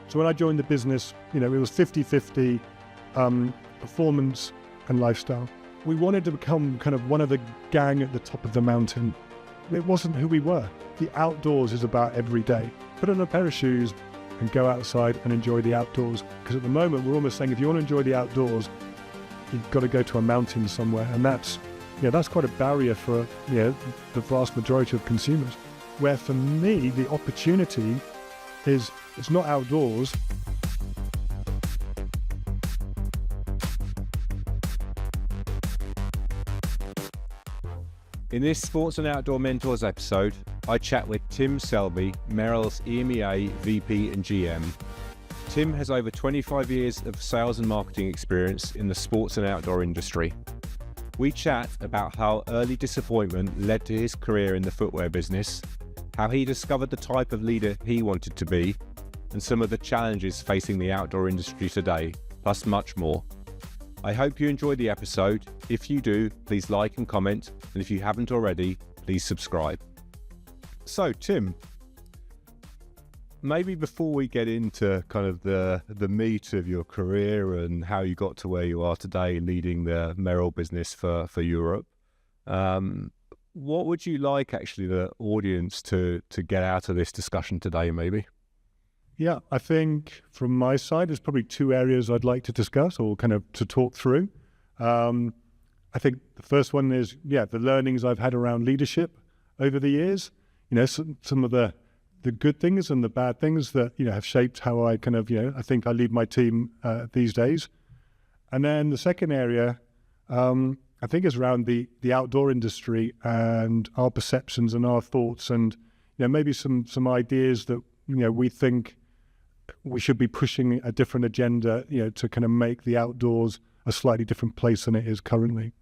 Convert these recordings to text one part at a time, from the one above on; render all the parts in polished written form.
So when I joined the business, it was 50-50 performance and lifestyle. We wanted to become kind of one of the gang at the top of the mountain. It wasn't who we were. The outdoors is about every day. Put on a pair of shoes and go outside and enjoy the outdoors. Because at the moment, we're almost saying if you want to enjoy the outdoors, you've got to go to a mountain somewhere. And that's quite a barrier for the vast majority of consumers. Where for me, the opportunity is, it's not outdoors. In this Sports and Outdoor Mentors episode, I chat with Tim Selby, Merrell's EMEA VP and GM. Tim has over 25 years of sales and marketing experience in the sports and outdoor industry. We chat about how early disappointment led to his career in the footwear business, how he discovered the type of leader he wanted to be, and some of the challenges facing the outdoor industry today, plus much more. I hope you enjoyed the episode. If you do, please like and comment, and if you haven't already, please subscribe. So, Tim, maybe before we get into kind of the meat of your career and how you got to where you are today leading the Merrell business for Europe, what would you like actually the audience to get out of this discussion today maybe? Yeah, I think from my side, there's probably two areas I'd like to discuss or kind of to talk through. I think the first one is, the learnings I've had around leadership over the years. Some of the good things and the bad things that, have shaped how I kind of, I think I lead my team these days. And then the second area, I think is around the outdoor industry and our perceptions and our thoughts and, maybe some ideas that, we think we should be pushing a different agenda, to kind of make the outdoors a slightly different place than it is currently.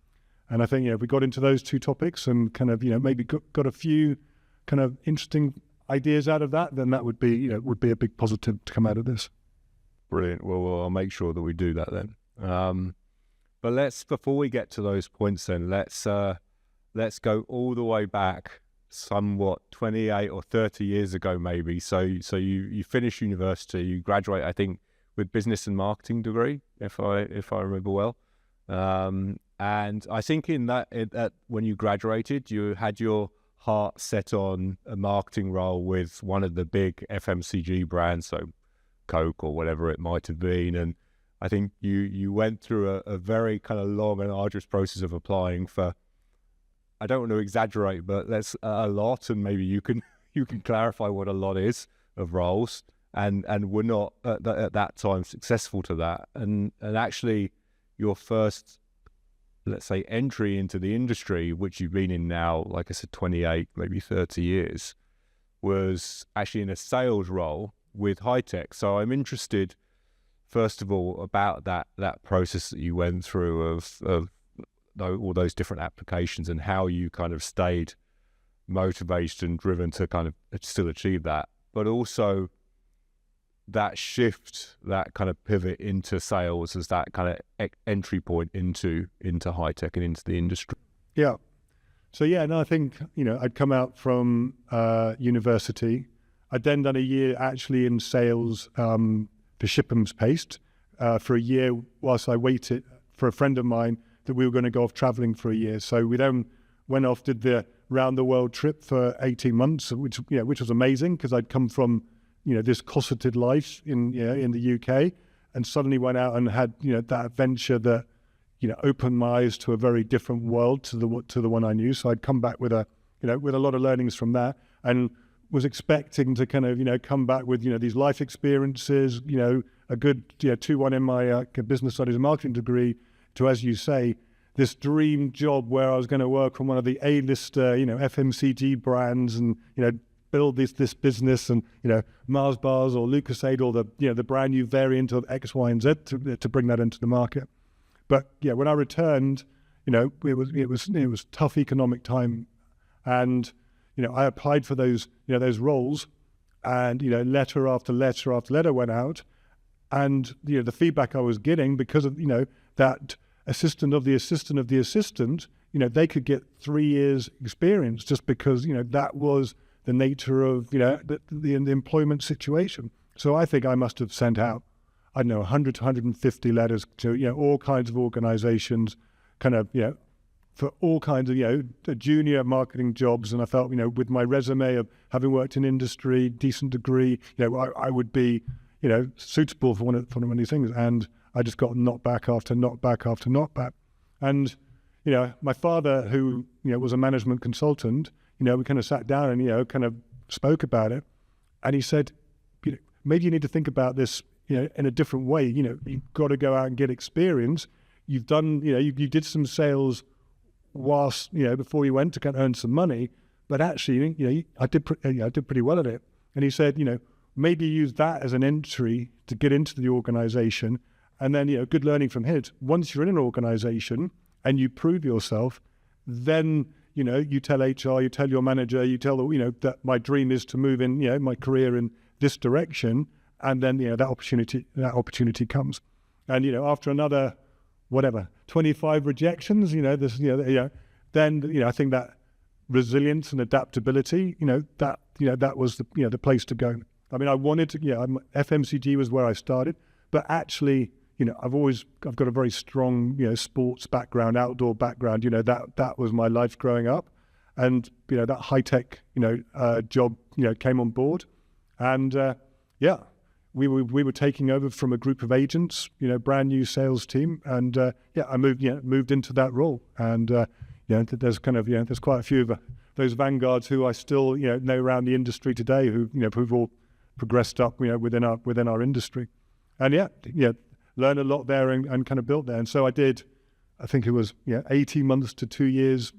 And I think, if we got into those two topics and kind of, maybe got a few kind of interesting ideas out of that, then that would be, would be a big positive to come out of this. Brilliant. Well, I'll make sure that we do that then. But before we get to those points then, let's go all the way back somewhat 28 or 30 years ago maybe. So you finish university, you graduate, I think, with business and marketing degree, if I remember well. And I think in that when you graduated, you had your heart set on a marketing role with one of the big FMCG brands, so Coke or whatever it might have been. And I think you went through a very kind of long and arduous process of applying for, I don't want to exaggerate, but that's a lot, and maybe you can clarify what a lot is of roles, and we're not at that time successful to that, and actually your first, let's say, entry into the industry, which you've been in now, like I said, 28, maybe 30 years, was actually in a sales role with Hi-Tech. So I'm interested, first of all, about that process that you went through of all those different applications and how you kind of stayed motivated and driven to kind of still achieve that, but also that shift, that kind of pivot into sales as that kind of entry point into Hi-Tech and into the industry. Yeah. So I think, I'd come out from university. I'd then done a year actually in sales for Shipham's Paste for a year whilst I waited for a friend of mine that we were going to go off traveling for a year. So we then went off, did the round the world trip for 18 months, which was amazing because I'd come from, this cosseted life in the UK and suddenly went out and had, that adventure that, opened my eyes to a very different world to the one I knew. So I'd come back with a lot of learnings from that and was expecting to kind of, come back with, these life experiences, a good 2-1 in my business studies and marketing degree, to, as you say, this dream job where I was going to work on one of the A-lister, FMCG brands and, build this business and, Mars Bars or Lucasade or the brand new variant of X, Y, and Z to bring that into the market. But when I returned, it was tough economic time, and I applied for those roles, and letter after letter after letter went out, and the feedback I was getting because of that assistant of the assistant of the assistant, they could get 3 years experience just because that was the nature of the employment situation. So I think I must have sent out, I don't know, 100 to 150 letters to, all kinds of organizations, kind of, for all kinds of, junior marketing jobs. And I felt, with my resume of having worked in industry, decent degree, I would be, suitable for one of these things. And I just got knockback after knockback after knockback. And, my father, who, was a management consultant, we kind of sat down and, kind of spoke about it. And he said, maybe you need to think about this, in a different way. You've got to go out and get experience. You've done, you did some sales whilst, before you went to kind of earn some money, but actually, I did pretty well at it. And he said, maybe use that as an entry to get into the organization. And then, good learning from it. Once you're in an organization and you prove yourself, then, you tell HR, you tell your manager, you tell, that my dream is to move in, my career in this direction. And then, that opportunity comes. And, after another, 25 rejections, then, I think that resilience and adaptability, that was the place to go. I mean, I wanted to, FMCG was where I started, but actually, I've got a very strong, sports background, outdoor background, that was my life growing up. And, that high-tech, job, came on board. And, we were taking over from a group of agents, brand new sales team. And, I moved into that role. And, there's kind of, there's quite a few of those vanguards who I still, know around the industry today who've all progressed up, within our industry. And learn a lot there and kind of built there. And so I did, I think it was 18 months to 2 years,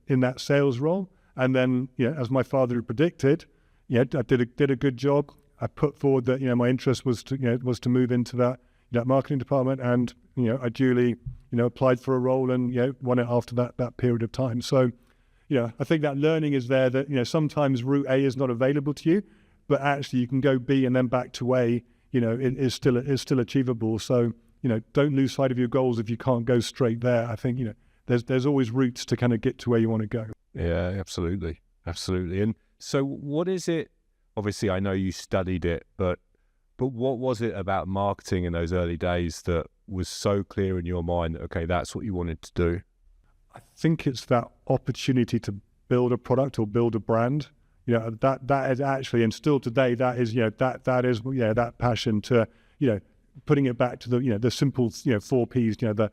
in that sales role. And then, as my father had predicted, I did a good job. I put forward that, my interest was to move into that marketing department. And, I duly, applied for a role and, won it after that period of time. So, I think that learning is there that, sometimes route A is not available to you, but actually you can go B and then back to A, it is still achievable. So, don't lose sight of your goals if you can't go straight there. I think, there's always routes to kind of get to where you want to go. Yeah, absolutely. Absolutely. And so what is it? Obviously, I know you studied it, but what was it about marketing in those early days that was so clear in your mind that, okay, that's what you wanted to do? I think it's that opportunity to build a product or build a brand. That is actually, and still today, that is, that is, that passion to, putting it back to the simple, 4 Ps, the,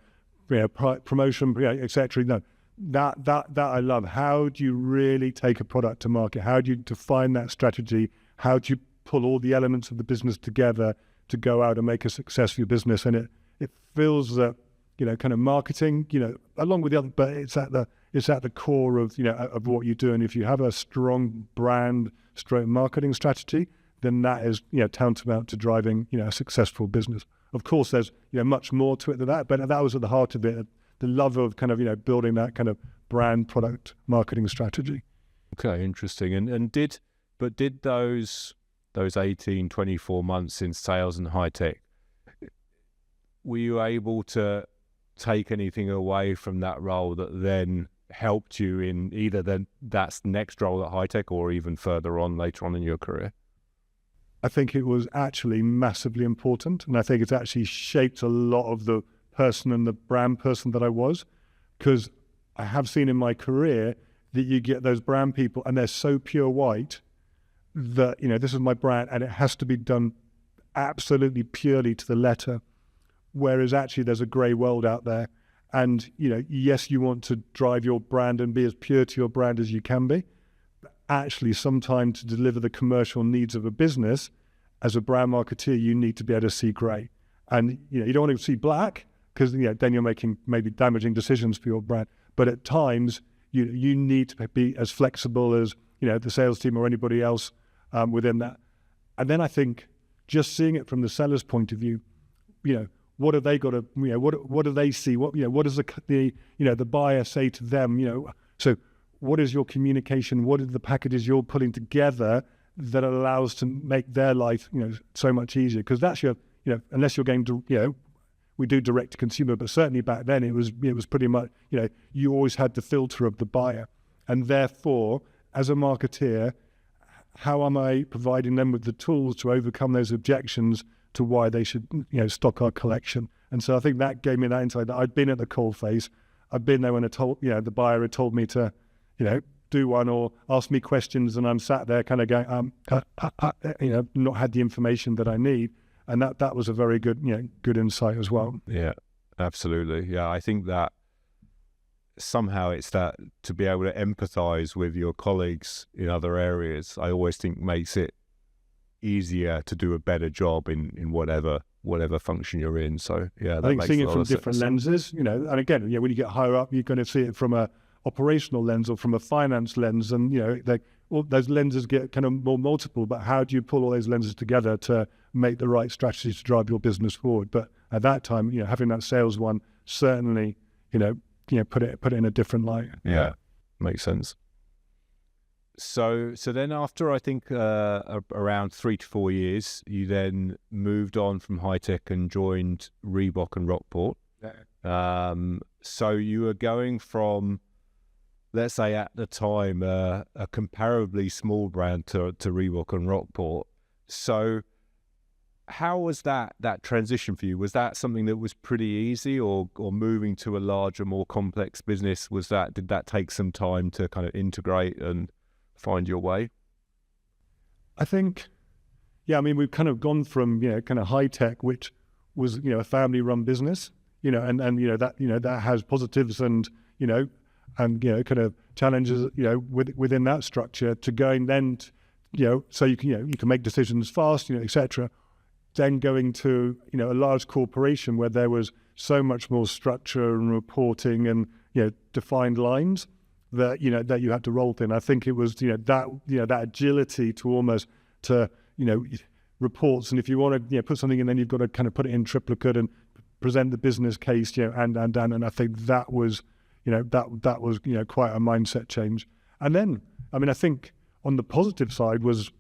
promotion, et cetera. No, that I love. How do you really take a product to market? How do you define that strategy? How do you pull all the elements of the business together to go out and make a success for your business? And it feels that, kind of marketing, along with the other, but it's at the core of, of what you do. And if you have a strong brand, strong marketing strategy, then that is, tantamount to driving, a successful business. Of course, there's, much more to it than that, but that was at the heart of it, the love of kind of, building that kind of brand product marketing strategy. Okay, interesting. And did those 18, 24 months in sales and high tech, were you able to take anything away from that role that then helped you in either that's next role at high tech or even further on later on in your career? I think it was actually massively important, and I think it's actually shaped a lot of the person and the brand person that I was, because I have seen in my career that you get those brand people and they're so pure white that, this is my brand and it has to be done absolutely purely to the letter. Whereas actually there's a grey world out there. And, yes, you want to drive your brand and be as pure to your brand as you can be. But actually, sometimes to deliver the commercial needs of a business, as a brand marketeer, you need to be able to see grey. And, you don't want to see black because, then you're making maybe damaging decisions for your brand. But at times, you need to be as flexible as, the sales team or anybody else within that. And then I think just seeing it from the seller's point of view, what have they got to, what do they see? What does the buyer say to them? So what is your communication? What are the packages you're putting together that allows to make their life, so much easier? Because that's your, unless you're going to, we do direct to consumer, but certainly back then it was pretty much, you always had the filter of the buyer. And therefore, as a marketeer, how am I providing them with the tools to overcome those objections to why they should, stock our collection? And so I think that gave me that insight that I'd been at the coalface. I'd been there when the buyer had told me to, do one or ask me questions, and I'm sat there kind of going, not had the information that I need. And that was a very good, good insight as well. Yeah, absolutely. Yeah, I think that somehow it's that to be able to empathize with your colleagues in other areas, I always think makes it easier to do a better job in whatever function you're in. So yeah, I think seeing it from different lenses, and again, when you get higher up, you're going to see it from a operational lens or from a finance lens, and all those lenses get kind of more multiple. But how do you pull all those lenses together to make the right strategy to drive your business forward? But at that time, having that sales one certainly, put it in a different light. Yeah, makes sense. So then after I think around 3 to 4 years, you then moved on from high tech and joined Reebok and Rockport. Yeah. So you were going from, let's say at the time, a comparably small brand to Reebok and Rockport. So how was that transition for you? Was that something that was pretty easy, or moving to a larger, more complex business, did that take some time to kind of integrate and find your way? I think, we've kind of gone from, kind of high tech, which was, a family run business, and that has positives and, and kind of challenges, within that structure, to going then, so you can make decisions fast, etc. Then going to, a large corporation where there was so much more structure and reporting and, defined lines that, that you had to roll in. I think it was, that agility to almost reports. And if you want to, put something in, then you've got to kind of put it in triplicate and present the business case, and I think that was, that was, quite a mindset change. And then, I think on the positive side was,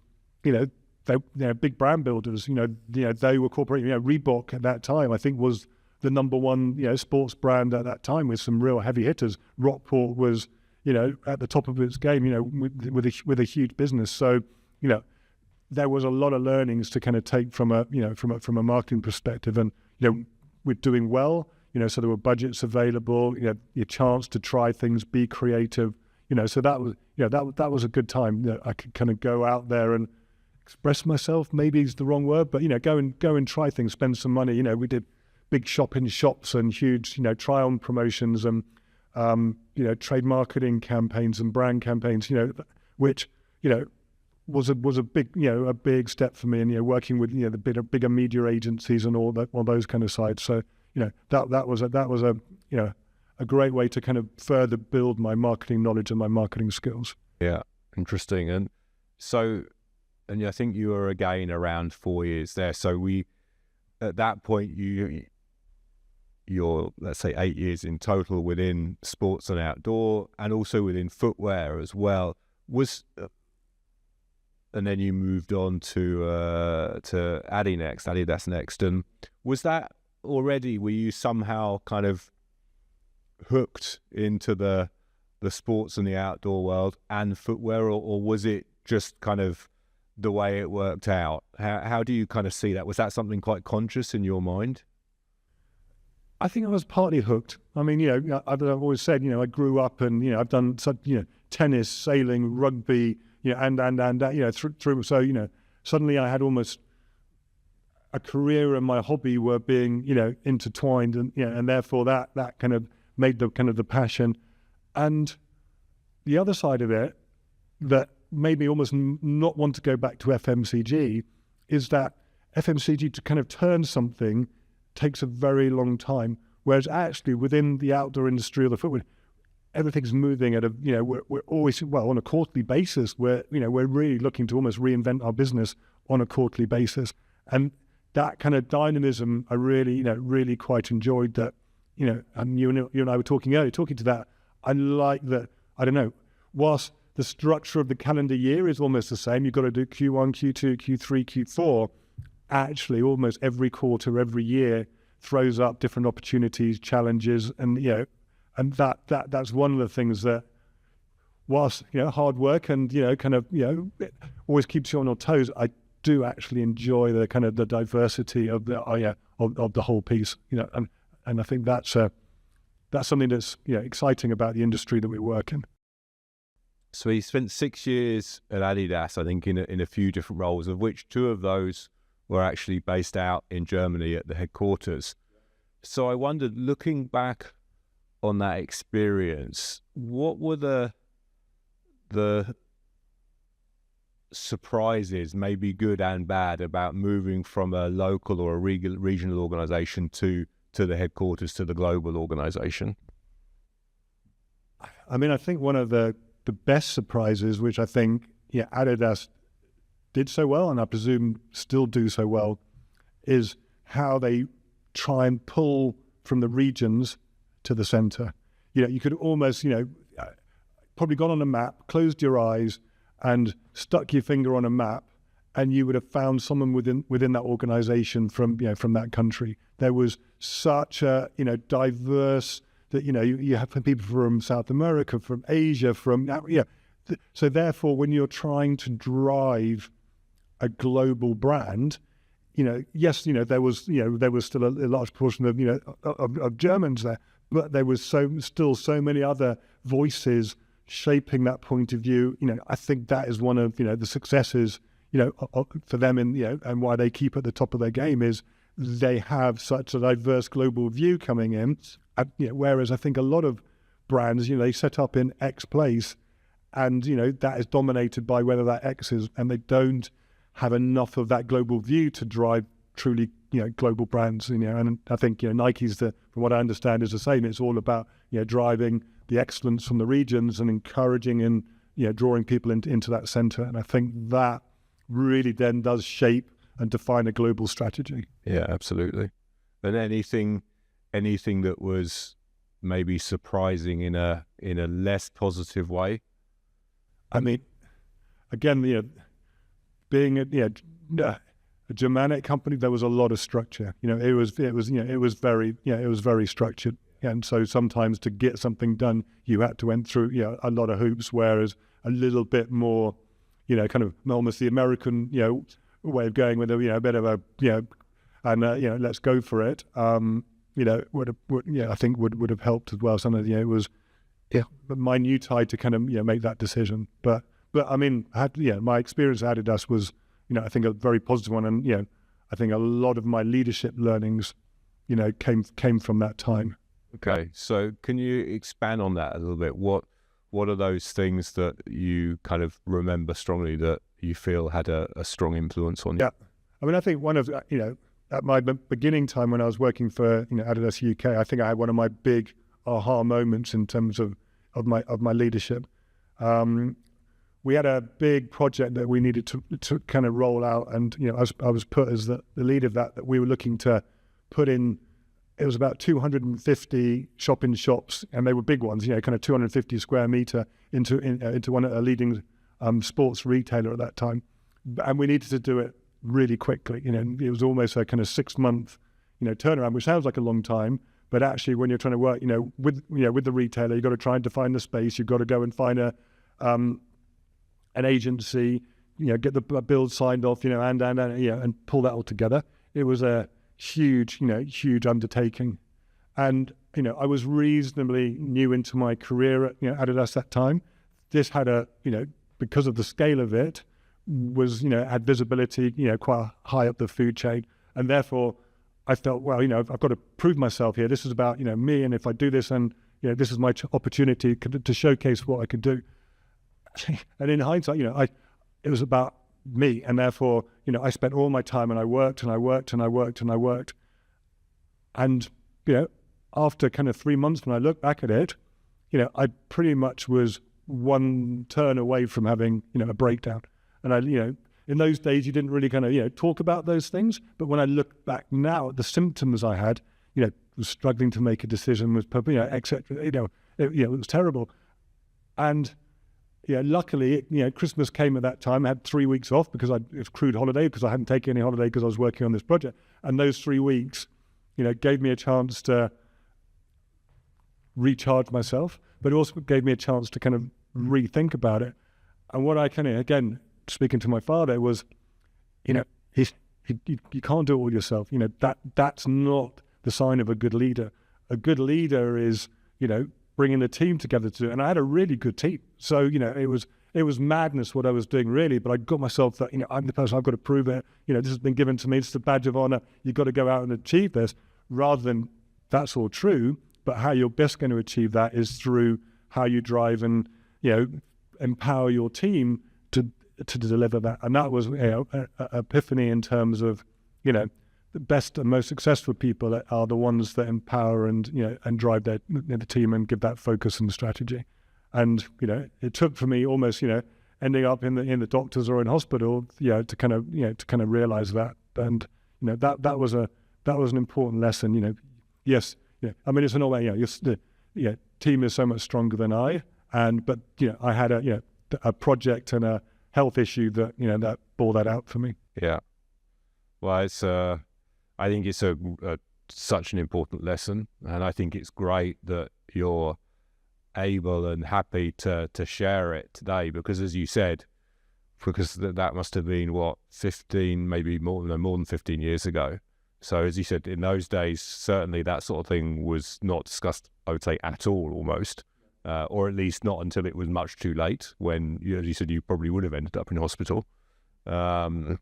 they're big brand builders. They were corporate. Reebok at that time, I think, was the number one, sports brand at that time with some real heavy hitters. Rockport was, at the top of its game, with a huge business. So, there was a lot of learnings to kind of take from a marketing perspective, and we're doing well. So there were budgets available. Your chance to try things, be creative. So that was, that was a good time. I could kind of go out there and express myself, maybe is the wrong word, but go and try things, spend some money. We did big shops and huge try on promotions and trade marketing campaigns and brand campaigns, which was a big step for me, and working with the bigger media agencies and all those kind of sides. So that was a great way to kind of further build my marketing knowledge and my marketing skills. Yeah, interesting. And so, and I think you were again around 4 years there. So at that point, you're, let's say, 8 years in total within sports and outdoor, and also within footwear as well. And then you moved on to Adidas next. And was that already, were you somehow kind of hooked into the sports and the outdoor world and footwear, or was it just kind of the way it worked out? How do you kind of see that? Was that something quite conscious in your mind? I think I was partly hooked. I've always said, I grew up and, I've done such, tennis, sailing, rugby, and through. So, suddenly I had almost a career and my hobby were being, intertwined, and, and therefore that kind of made the passion. And the other side of it that made me almost not want to go back to FMCG is that FMCG, to kind of turn something, takes a very long time, whereas actually within the outdoor industry or the footwear, everything's moving at a, we're always, on a quarterly basis. We're really looking to almost reinvent our business on a quarterly basis. And that kind of dynamism, I really, really quite enjoyed that, and you and I were talking earlier, talking to that. I like that, whilst the structure of the calendar year is almost the same, you've got to do Q1, Q2, Q3, Q4, actually almost every quarter, every year throws up different opportunities, challenges, and, and that's one of the things that whilst, hard work and, it always keeps you on your toes, I do actually enjoy the kind of the diversity of the, of the whole piece, and I think that's something that's, exciting about the industry that we work in. So he spent 6 years at Adidas, I think, in a few different roles, of which 2 of those were actually based out in Germany at the headquarters. So I wondered, looking back on that experience, what were the surprises, maybe good and bad, about moving from a local or a regional organization to the headquarters, to the global organization? I mean, I think one of the best surprises, which I think Adidas did so well, and I presume still do so well, is how they try and pull from the regions to the center. You could almost, probably gone on a map, closed your eyes and stuck your finger on a map, and you would have found someone within that organization from that country. There was such a, diverse, that, you have people from South America, from Asia, so therefore, when you're trying to drive a global brand, yes, there was still a large portion of Germans there, but there was still so many other voices shaping that point of view. I think that is one of, the successes, for them, and why they keep at the top of their game is they have such a diverse global view coming in. Whereas I think a lot of brands, they set up in X place, and that is dominated by whether that X is, and they don't have enough of that global view to drive truly, global brands. And I think Nike's from what I understand, is the same. It's all about driving the excellence from the regions and encouraging and drawing people into that center. And I think that really then does shape and define a global strategy. Yeah, absolutely. And anything that was maybe surprising in a less positive way? I mean, again, being a Germanic company, there was a lot of structure. It was very structured, and so sometimes to get something done, you had to went through a lot of hoops. Whereas a little bit more, kind of almost the American way of going with a bit of a and let's go for it. I think would have helped as well. Some of it was minutiae to kind of make that decision. But I mean, my experience at Adidas was I think a very positive one, and I think a lot of my leadership learnings came from that time. Okay, so can you expand on that a little bit? What are those things that you kind of remember strongly that you feel had a strong influence on you? Yeah, I mean, I think one of at my beginning time when I was working for Adidas UK, I think I had one of my big aha moments in terms of my leadership. We had a big project that we needed to kind of roll out, and I was put as the lead of that we were looking to put in. It was about 250 shop-in-shops, and they were big ones, kind of 250 square meter into one of a leading sports retailer at that time, and we needed to do it really quickly. It was almost a kind of 6-month, turnaround, which sounds like a long time, but actually when you're trying to work, with the retailer, you've got to try and define the space. You've got to go and find an agency, get the build signed off, and pull that all together. It was a huge undertaking, and I was reasonably new into my career at Adidas that time. This had because of the scale of it, was had visibility quite high up the food chain, and therefore I felt, well, I've got to prove myself here. This is about me, and if I do this, and this is my opportunity to showcase what I could do. And in hindsight, it was about me, and therefore I spent all my time, and I worked and I worked and I worked and I worked, and after kind of 3 months when I look back at it, I pretty much was one turn away from having a breakdown. And I, in those days, you didn't really kind of, talk about those things. But when I look back now at the symptoms I had, was struggling to make a decision, was, et cetera, it was terrible. And, luckily, Christmas came at that time. I had 3 weeks off because it was accrued holiday, because I hadn't taken any holiday because I was working on this project. And those 3 weeks, gave me a chance to recharge myself, but it also gave me a chance to kind of rethink about it. And what I kind of, again, speaking to my father, was, you can't do it all yourself. That's not the sign of a good leader. A good leader is, bringing the team together to do it. And I had a really good team. So, it was madness what I was doing, really, but I got myself that, I'm the person, I've got to prove it. This has been given to me. It's a badge of honor. You've got to go out and achieve this, rather than that's all true, but how you're best going to achieve that is through how you drive and, empower your team to deliver that. And that was, an epiphany in terms of, the best and most successful people are the ones that empower and, and drive the team and give that focus and strategy. And, it took for me almost, ending up in the doctors or in hospital, to kind of realize that. And, that was an important lesson, Yes. Yeah. I mean, it's an all way, the team is so much stronger than I. But I had a project and a health issue that, that bore that out for me. Yeah. Well, it's, I think it's such an important lesson. And I think it's great that you're able and happy to share it today, because as you said, because that must have been 15, maybe more than 15 years ago. So as you said, in those days, certainly that sort of thing was not discussed, I would say, at all, almost, or at least not until it was much too late, when, as you said, you probably would have ended up in hospital. But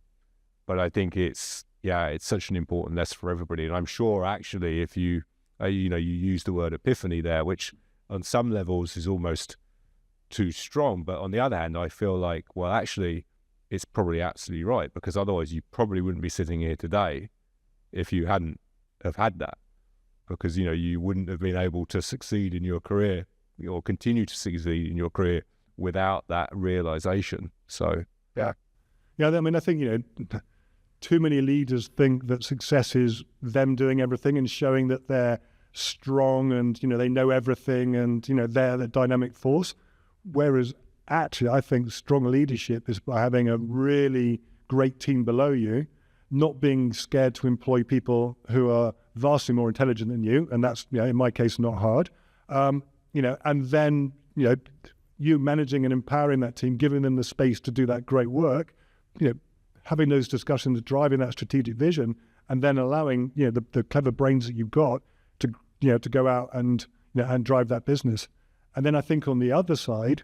I think it's such an important lesson for everybody. And I'm sure, actually, if you use the word epiphany there, which on some levels is almost too strong, but on the other hand, I feel like, well, actually, it's probably absolutely right, because otherwise you probably wouldn't be sitting here today if you hadn't have had that, because you wouldn't have been able to succeed in your career or continue to succeed in your career without that realization. So yeah, I mean, I think too many leaders think that success is them doing everything and showing that they're strong and they know everything and they're the dynamic force, whereas actually I think strong leadership is by having a really great team below you, not being scared to employ people who are vastly more intelligent than you, and that's, in my case, not hard. And then, you managing and empowering that team, giving them the space to do that great work, having those discussions, driving that strategic vision, and then allowing, the clever brains that you've got to go out and, and drive that business. And then I think on the other side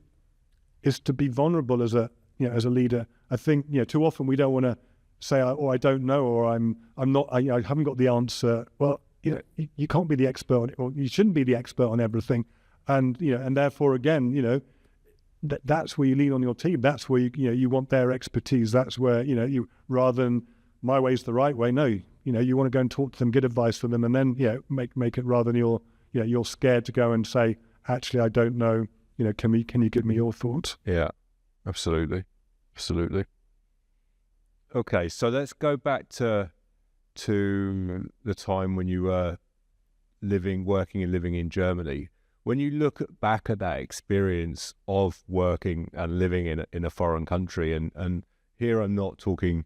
is to be vulnerable as a leader. I think, too often we don't want to say, oh, I don't know, or I'm not, I haven't got the answer. Well, you can't be the expert on it, or you shouldn't be the expert on everything. And, and therefore, again, that's where you lean on your team. That's where you want their expertise. That's where, you, rather than my way's the right way. No, you want to go and talk to them, get advice from them, and then, make it, rather than you're scared to go and say, actually, I don't know, can you give me your thoughts? Yeah, absolutely. Okay, so let's go back to the time when you were working and living in Germany. When you look back at that experience of working and living in a foreign country, and here I'm not talking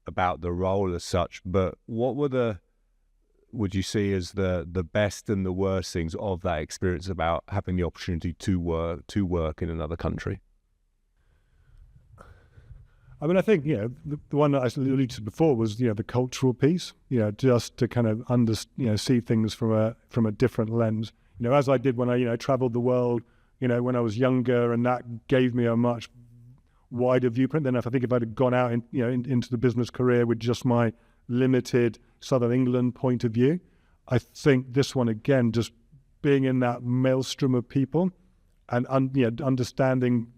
about the role as such, but what would you see as the best and the worst things of that experience about having the opportunity to work in another country? I mean, I think, the one that I alluded to before was, the cultural piece, just to kind of see things from a different lens, as I did when I, traveled the world, when I was younger, and that gave me a much wider viewpoint than if I had gone out into the business career with just my limited Southern England point of view. I think this one, again, just being in that maelstrom of people and understanding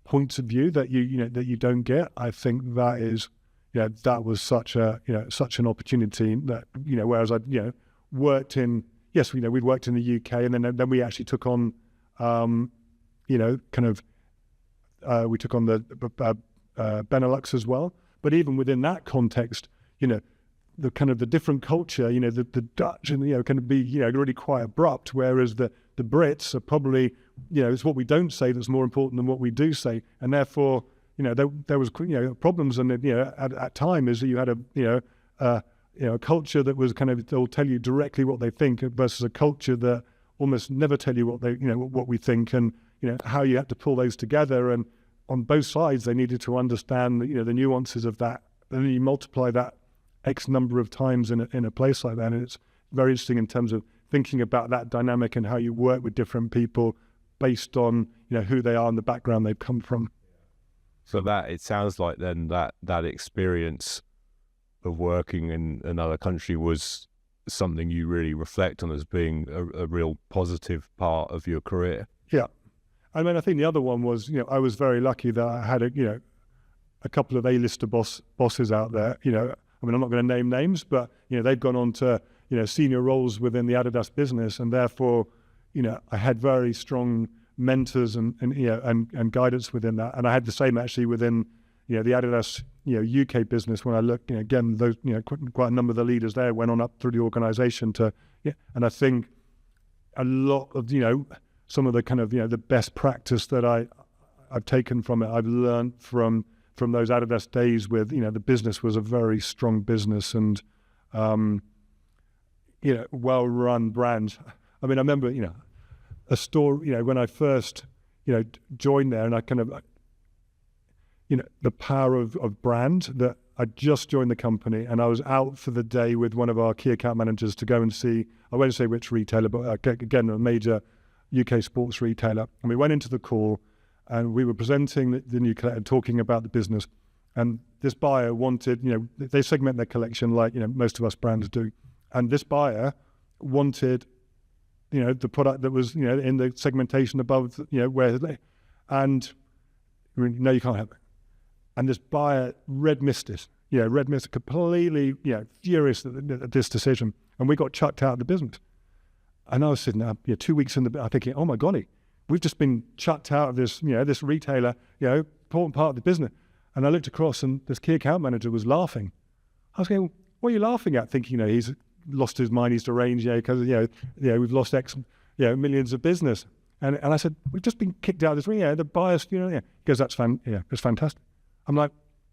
points of view that you don't get. I think that is, that was such an opportunity that, whereas I, worked in, yes, we'd worked in the UK, and then we actually took on, we took on the Benelux as well. But even within that context, the kind of the different culture, the Dutch, and can be really quite abrupt, whereas the Brits are probably, it's what we don't say that's more important than what we do say, and therefore, there was problems, and at times you had a culture that was kind of, they'll tell you directly what they think versus a culture that almost never tell you what they what we think, and how you had to pull those together. And on both sides, they needed to understand, the nuances of that. And then you multiply that X number of times in a place like that. And it's very interesting in terms of thinking about that dynamic and how you work with different people based on, who they are and the background they've come from. So that, it sounds like then that experience of working in another country was something you really reflect on as being a real positive part of your career. Yeah. I mean, I think the other one was, I was very lucky that I had a couple of A-lister bosses out there. I mean, I'm not going to name names, but, they've gone on to, senior roles within the Adidas business. And therefore, I had very strong mentors and guidance within that. And I had the same actually within, the Adidas, UK business. When I look, again, those, quite a number of the leaders there went on up through the organization to, and I think a lot of, some of the kind of, the best practice that I've taken from it, I've learned from those Adidas days with, the business was a very strong business and, well-run brand. I mean, I remember, a story, when I first, joined there, and I kind of, the power of brand, that I just joined the company and I was out for the day with one of our key account managers to go and see, I won't say which retailer, but again, a major UK sports retailer. And we went into the call and we were presenting the new collection, talking about the business. And this buyer wanted, they segment their collection like, most of us brands do. And this buyer wanted, the product that was, in the segmentation above, where, and no, you can't have it. And this buyer red missed it, completely, furious at this decision. And we got chucked out of the business. And I was sitting there, 2 weeks in the, I'm thinking, oh my golly, we've just been chucked out of this, this retailer, important part of the business. And I looked across and this key account manager was laughing. I was going, what are you laughing at? Thinking, he's lost his mind, he's deranged, because, we've lost X, millions of business. And I said, we've just been kicked out of this, the buyers, He goes, it's fantastic. I'm like,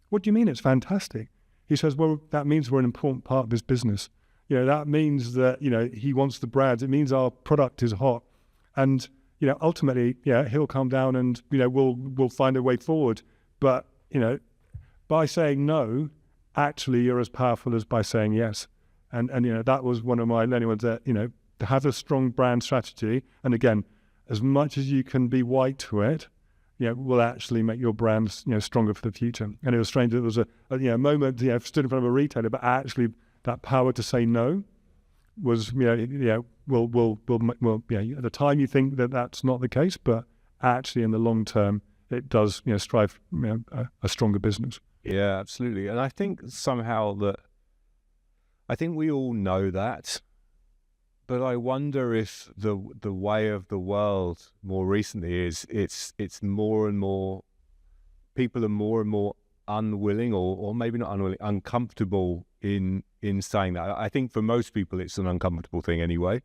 what do you mean it's fantastic? He says, well, that means we're an important part of his business. That means that, he wants the brands. It means our product is hot. And, ultimately, he'll come down and, we'll find a way forward. But, by saying no, actually you're as powerful as by saying yes. And that was one of my learning ones that, to have a strong brand strategy. And again, as much as you can be white to it, will actually make your brands, stronger for the future. And it was strange. It was a moment, stood in front of a retailer, but actually that power to say no was, will at the time you think that that's not the case, but actually in the long term, it does, strive a stronger business. Yeah, absolutely. And I think somehow I think we all know that, but I wonder if the way of the world more recently is it's more and more, people are more and more unwilling or maybe not unwilling, uncomfortable in saying that. I think for most people it's an uncomfortable thing anyway,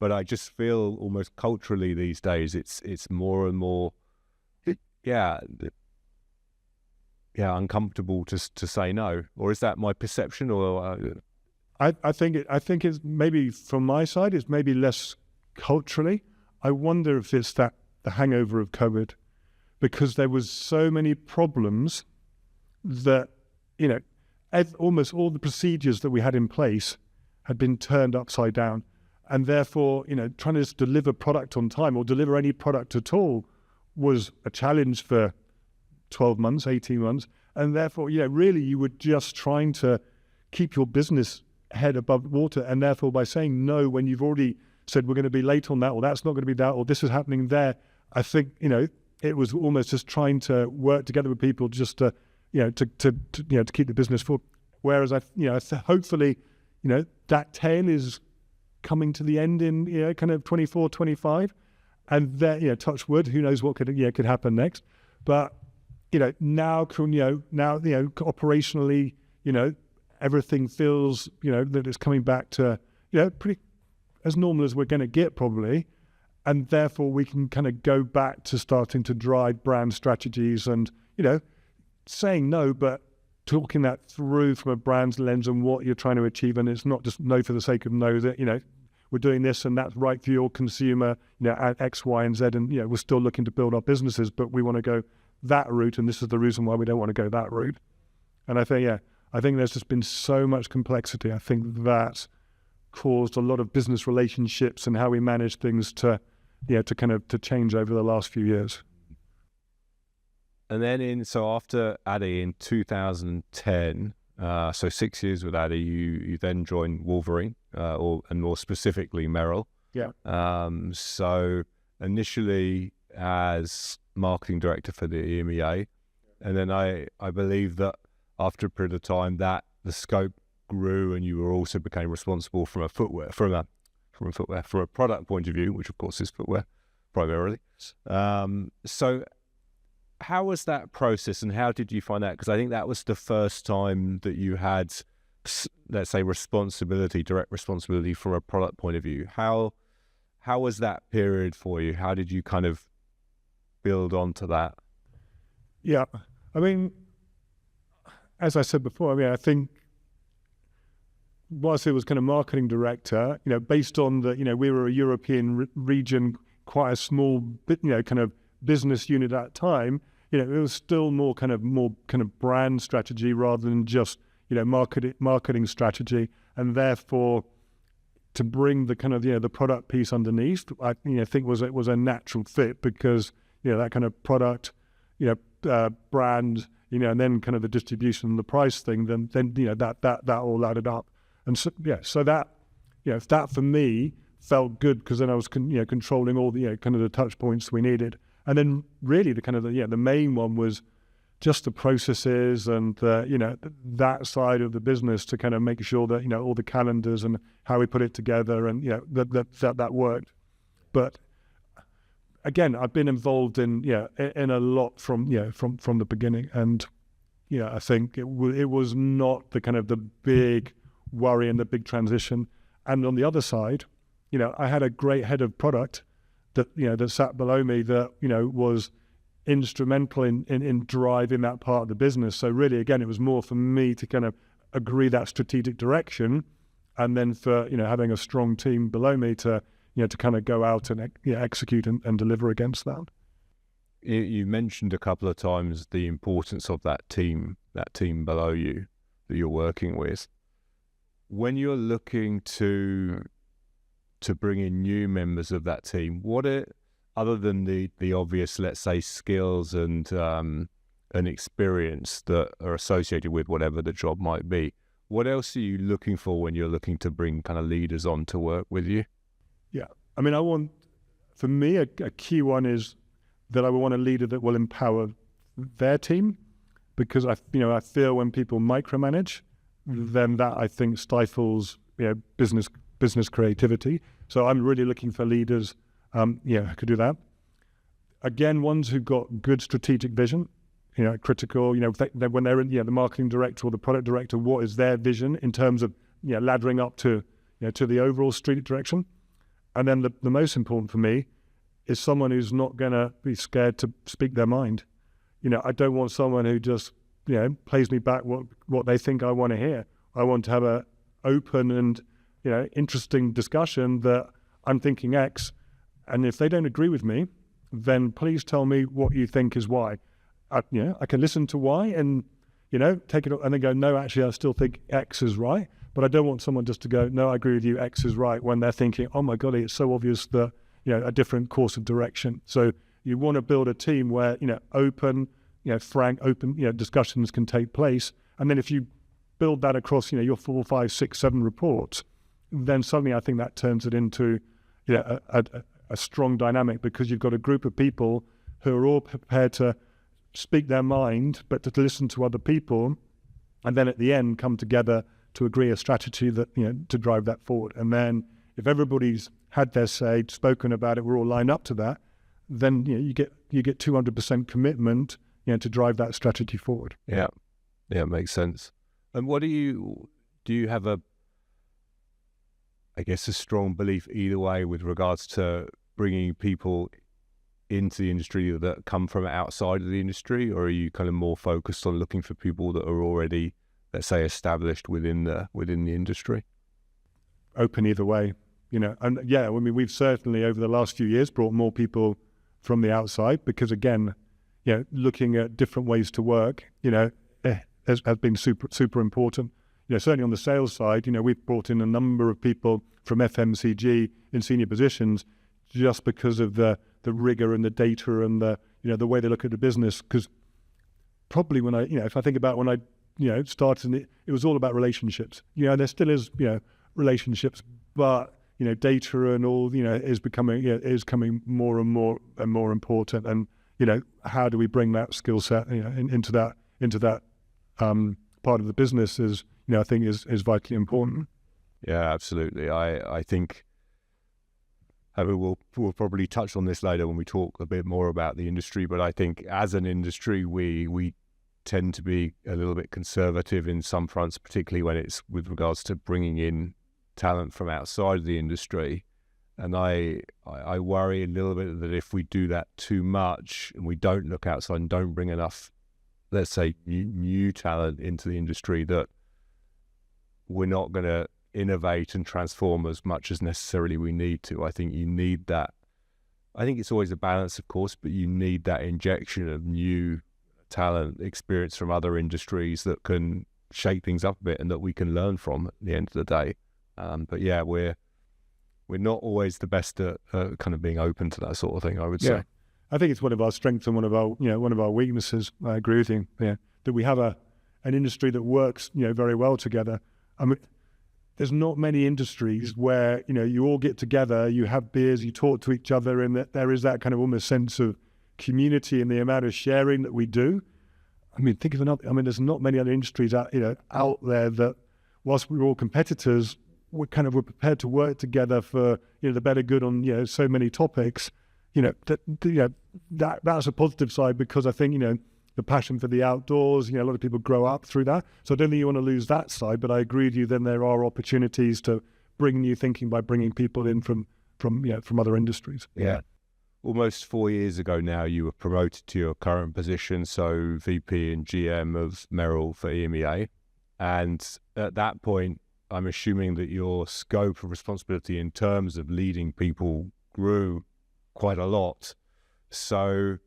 but I just feel almost culturally these days it's more and more uncomfortable to say no. Or is that my perception? Or I think it's maybe from my side, it's maybe less culturally. I wonder if it's the hangover of COVID, because there was so many problems that, almost all the procedures that we had in place had been turned upside down. And therefore, trying to just deliver product on time or deliver any product at all was a challenge for 12 months, 18 months. And therefore, really you were just trying to keep your business head above water. And therefore by saying no, when you've already said we're going to be late on that, or that's not going to be that, or this is happening there, I think, it was almost just trying to work together with people just to, to keep the business forward. Whereas hopefully, that tail is coming to the end in, kind of 24, 25. And then, touch wood, who knows what could happen next. But, now, operationally, everything feels, that it's coming back to, pretty as normal as we're going to get probably. And therefore we can kind of go back to starting to drive brand strategies and, saying no, but talking that through from a brand's lens and what you're trying to achieve. And it's not just no for the sake of no, that, we're doing this and that's right for your consumer, at X, Y, and Z, and we're still looking to build our businesses, but we want to go that route, and this is the reason why we don't want to go that route. And I think there's just been so much complexity. I think that caused a lot of business relationships and how we manage things to change over the last few years. And then so after Addy in 2010, so 6 years with Addy, you then joined Wolverine, and more specifically Merrell. Yeah. So initially as marketing director for the EMEA, and then I believe that after a period of time that the scope grew, and you also became responsible from a product point of view, which of course is footwear primarily. So how was that process, and how did you find out? Because I think that was the first time that you had, let's say, direct responsibility from a product point of view. How was that period for you? How did you kind of build onto that? Yeah, I mean, as I said before, I think whilst it was kind of marketing director, based on the, we were a European region, quite a small bit, kind of business unit at that time, it was still more kind of brand strategy rather than just, marketing strategy. And therefore, to bring the kind of, the product piece underneath, I think was a natural fit, because, that kind of product, brand, and then kind of the distribution and the price thing, then that all added up. And so that for me felt good, because then I was controlling all the kind of the touch points we needed. And then really the main one was just the processes and that side of the business, to kind of make sure that all the calendars and how we put it together, and that worked. But again, I've been involved in a lot from the beginning, and I think it was not the kind of the big worry and the big transition. And on the other side, I had a great head of product that sat below me that was instrumental in driving that part of the business. So really, again, it was more for me to kind of agree that strategic direction, and then for having a strong team below me to kind of go out and execute and deliver against that. You mentioned a couple of times the importance of that team below you that you're working with. When you're looking to bring in new members of that team, other than the obvious, let's say, skills and experience that are associated with whatever the job might be, what else are you looking for when you're looking to bring kind of leaders on to work with you? Yeah, I mean, for me, a key one is that I want a leader that will empower their team, because I feel when people micromanage, then that, I think, stifles business creativity. So I'm really looking for leaders who could do that. Again, ones who've got good strategic vision, critical, when they're in the marketing director or the product director, what is their vision in terms of laddering up to the overall strategic direction. And then the most important for me is someone who's not going to be scared to speak their mind. I don't want someone who just plays me back what they think I want to hear. I want to have a open and interesting discussion that I'm thinking X, and if they don't agree with me, then please tell me what you think is why. I can listen to why and take it and then go, no, actually I still think X is right. But I don't want someone just to go, no, I agree with you, X is right, when they're thinking, oh my God, it's so obvious that a different course of direction. So you want to build a team where open, frank, open discussions can take place. And then if you build that across your 4, 5, 6, 7 reports, then suddenly I think that turns it into a strong dynamic, because you've got a group of people who are all prepared to speak their mind, but to listen to other people, and then at the end come together to agree a strategy that to drive that forward. And then if everybody's had their say, spoken about it, we're all lined up to that, then you get 200% commitment to drive that strategy forward. Yeah, makes sense. And what do you have a strong belief either way with regards to bringing people into the industry that come from outside of the industry, or are you kind of more focused on looking for people that are already, let's say, established within the industry? Open either way. And yeah, I mean, we've certainly over the last few years brought more people from the outside because, again, looking at different ways to work, has been super important. Certainly on the sales side, we've brought in a number of people from FMCG in senior positions just because of the rigor and the data and the way they look at the business. Because probably when if I think about when I started, it was all about relationships. There still is relationships, but data and all is coming more and more important. And how do we bring that skill set into that part of the business is I think is vitally important. Yeah, absolutely. I think we'll probably touch on this later when we talk a bit more about the industry, but I think as an industry we tend to be a little bit conservative in some fronts, particularly when it's with regards to bringing in talent from outside of the industry. And I worry a little bit that if we do that too much and we don't look outside and don't bring enough, let's say, new talent into the industry, that we're not going to innovate and transform as much as necessarily we need to. I think you need that. I think it's always a balance, of course, but you need that injection of new talent, experience from other industries that can shake things up a bit and that we can learn from at the end of the day. But yeah, we're not always the best at kind of being open to that sort of thing, I would say. I think it's one of our strengths and one of our weaknesses. I agree with you. Yeah, that we have an industry that works very well together. I mean, there's not many industries where you all get together, you have beers, you talk to each other, and that there is that kind of almost sense of community and the amount of sharing that we do. I mean, think of another. I mean, there's not many other industries out there that, whilst we're all competitors, we're prepared to work together for the better good on so many topics. That's a positive side, because I think the passion for the outdoors, a lot of people grow up through that. So I don't think you want to lose that side, but I agree with you. Then there are opportunities to bring new thinking by bringing people in from other industries. Yeah. Almost 4 years ago now, you were promoted to your current position, so VP and GM of Merrell for EMEA. And at that point, I'm assuming that your scope of responsibility in terms of leading people grew quite a lot. So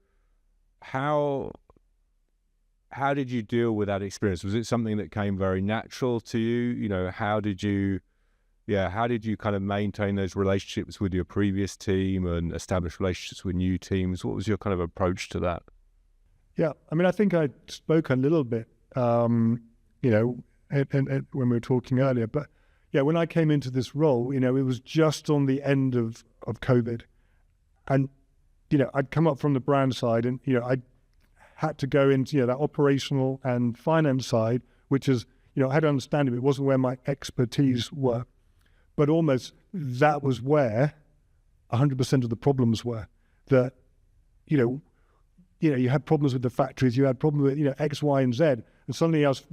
how did you deal with that experience? Was it something that came very natural to you? How did you kind of maintain those relationships with your previous team and establish relationships with new teams? What was your kind of approach to that? Yeah, I mean, I think I spoke a little bit, and when we were talking earlier, but yeah, when I came into this role, it was just on the end of COVID, and I'd come up from the brand side, and I had to go into that operational and finance side, which is I had to understand it wasn't where my expertise were, but almost that was where 100% of the problems were. That you had problems with the factories, you had problems with X, Y, and Z, and suddenly else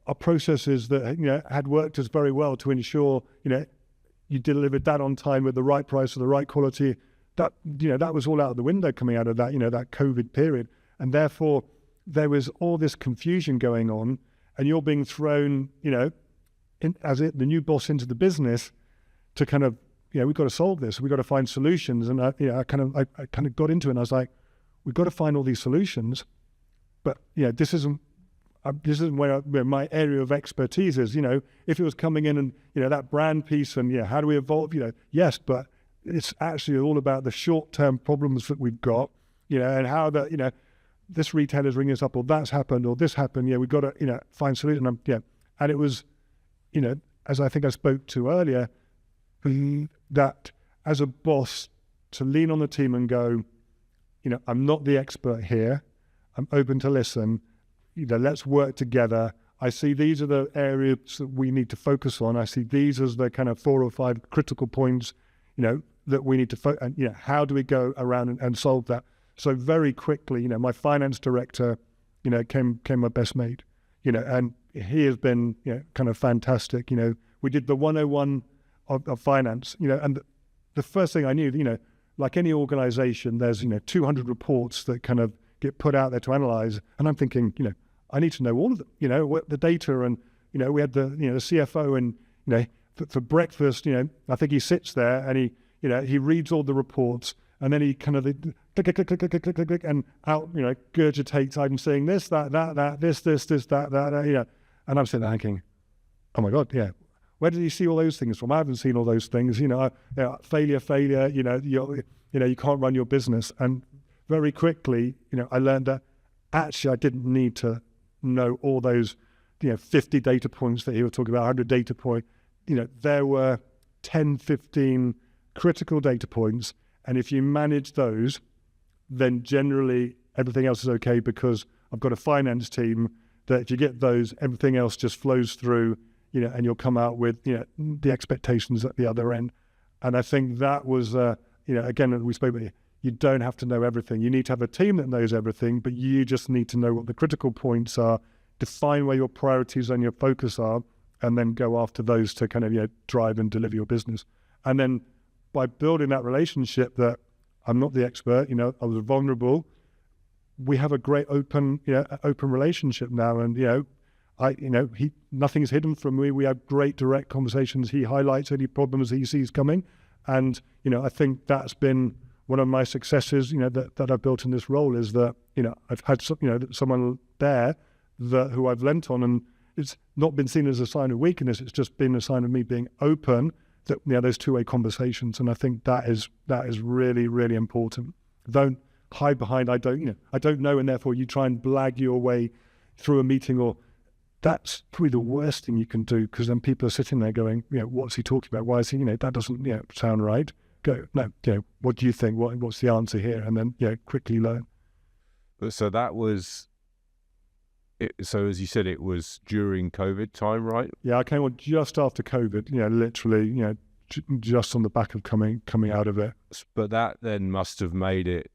our processes that had worked us very well to ensure you delivered that on time with the right price or the right quality. That that was all out of the window coming out of that that COVID period, and therefore there was all this confusion going on, and you're being thrown the new boss into the business to kind of we've got to solve this, we've got to find solutions, and I kind of got into it, and I was like, we've got to find all these solutions, but this isn't where my area of expertise is. If it was coming in and that brand piece and how do we evolve, yes, but it's actually all about the short-term problems that we've got, and how that this retailer's ringing us up, or that's happened, or this happened. We've got to find solution. And it was as I think I spoke to earlier, that as a boss to lean on the team and go, I'm not the expert here, I'm open to listen. Let's work together. I see these are the areas that we need to focus on. I see these as the kind of 4 or 5 critical points, that we need to focus. And how do we go around and solve that? So very quickly, my finance director, came my best mate, and he has been, kind of fantastic. We did the 101 of finance, and the first thing I knew, like any organization, there's 200 reports that kind of get put out there to analyze, and I'm thinking, I need to know all of them, what the data, and we had the the CFO, and for breakfast, I think he sits there and he reads all the reports, and then he kind of click, click, click, click, click, click, click, and out, gurgitates. I'm saying this, that, this, that, and I'm sitting there thinking, oh my God, yeah. Where did he see all those things from? I haven't seen all those things. Failure. You can't run your business. And very quickly, I learned that actually I didn't need to know all those, 50 data points that he was talking about, 100 data points. There were 10, 15 critical data points. And if you manage those, then generally everything else is okay, because I've got a finance team that if you get those, everything else just flows through, and you'll come out with, the expectations at the other end. And I think that was, again, we spoke about, you don't have to know everything. You need to have a team that knows everything, but you just need to know what the critical points are, define where your priorities and your focus are, and then go after those to kind of, drive and deliver your business. And then by building that relationship that I'm not the expert, I was vulnerable, we have a great open relationship now. And, nothing's hidden from me. We have great direct conversations. He highlights any problems he sees coming. And, I think that's been one of my successes, that I've built in this role, is that, I've had, someone there who I've lent on, and it's not been seen as a sign of weakness. It's just been a sign of me being open, that, those two-way conversations. And I think that is really, really important. Don't hide behind, I don't know, and therefore you try and blag your way through a meeting, or that's probably the worst thing you can do, because then people are sitting there going, what's he talking about? Why is he, that doesn't, sound right. Go, no, what do you think? What's the answer here? And then, quickly learn. So that was, so as you said, it was during COVID time, right? Yeah, I came on just after COVID, literally, just on the back of coming out of it. But that then must have made it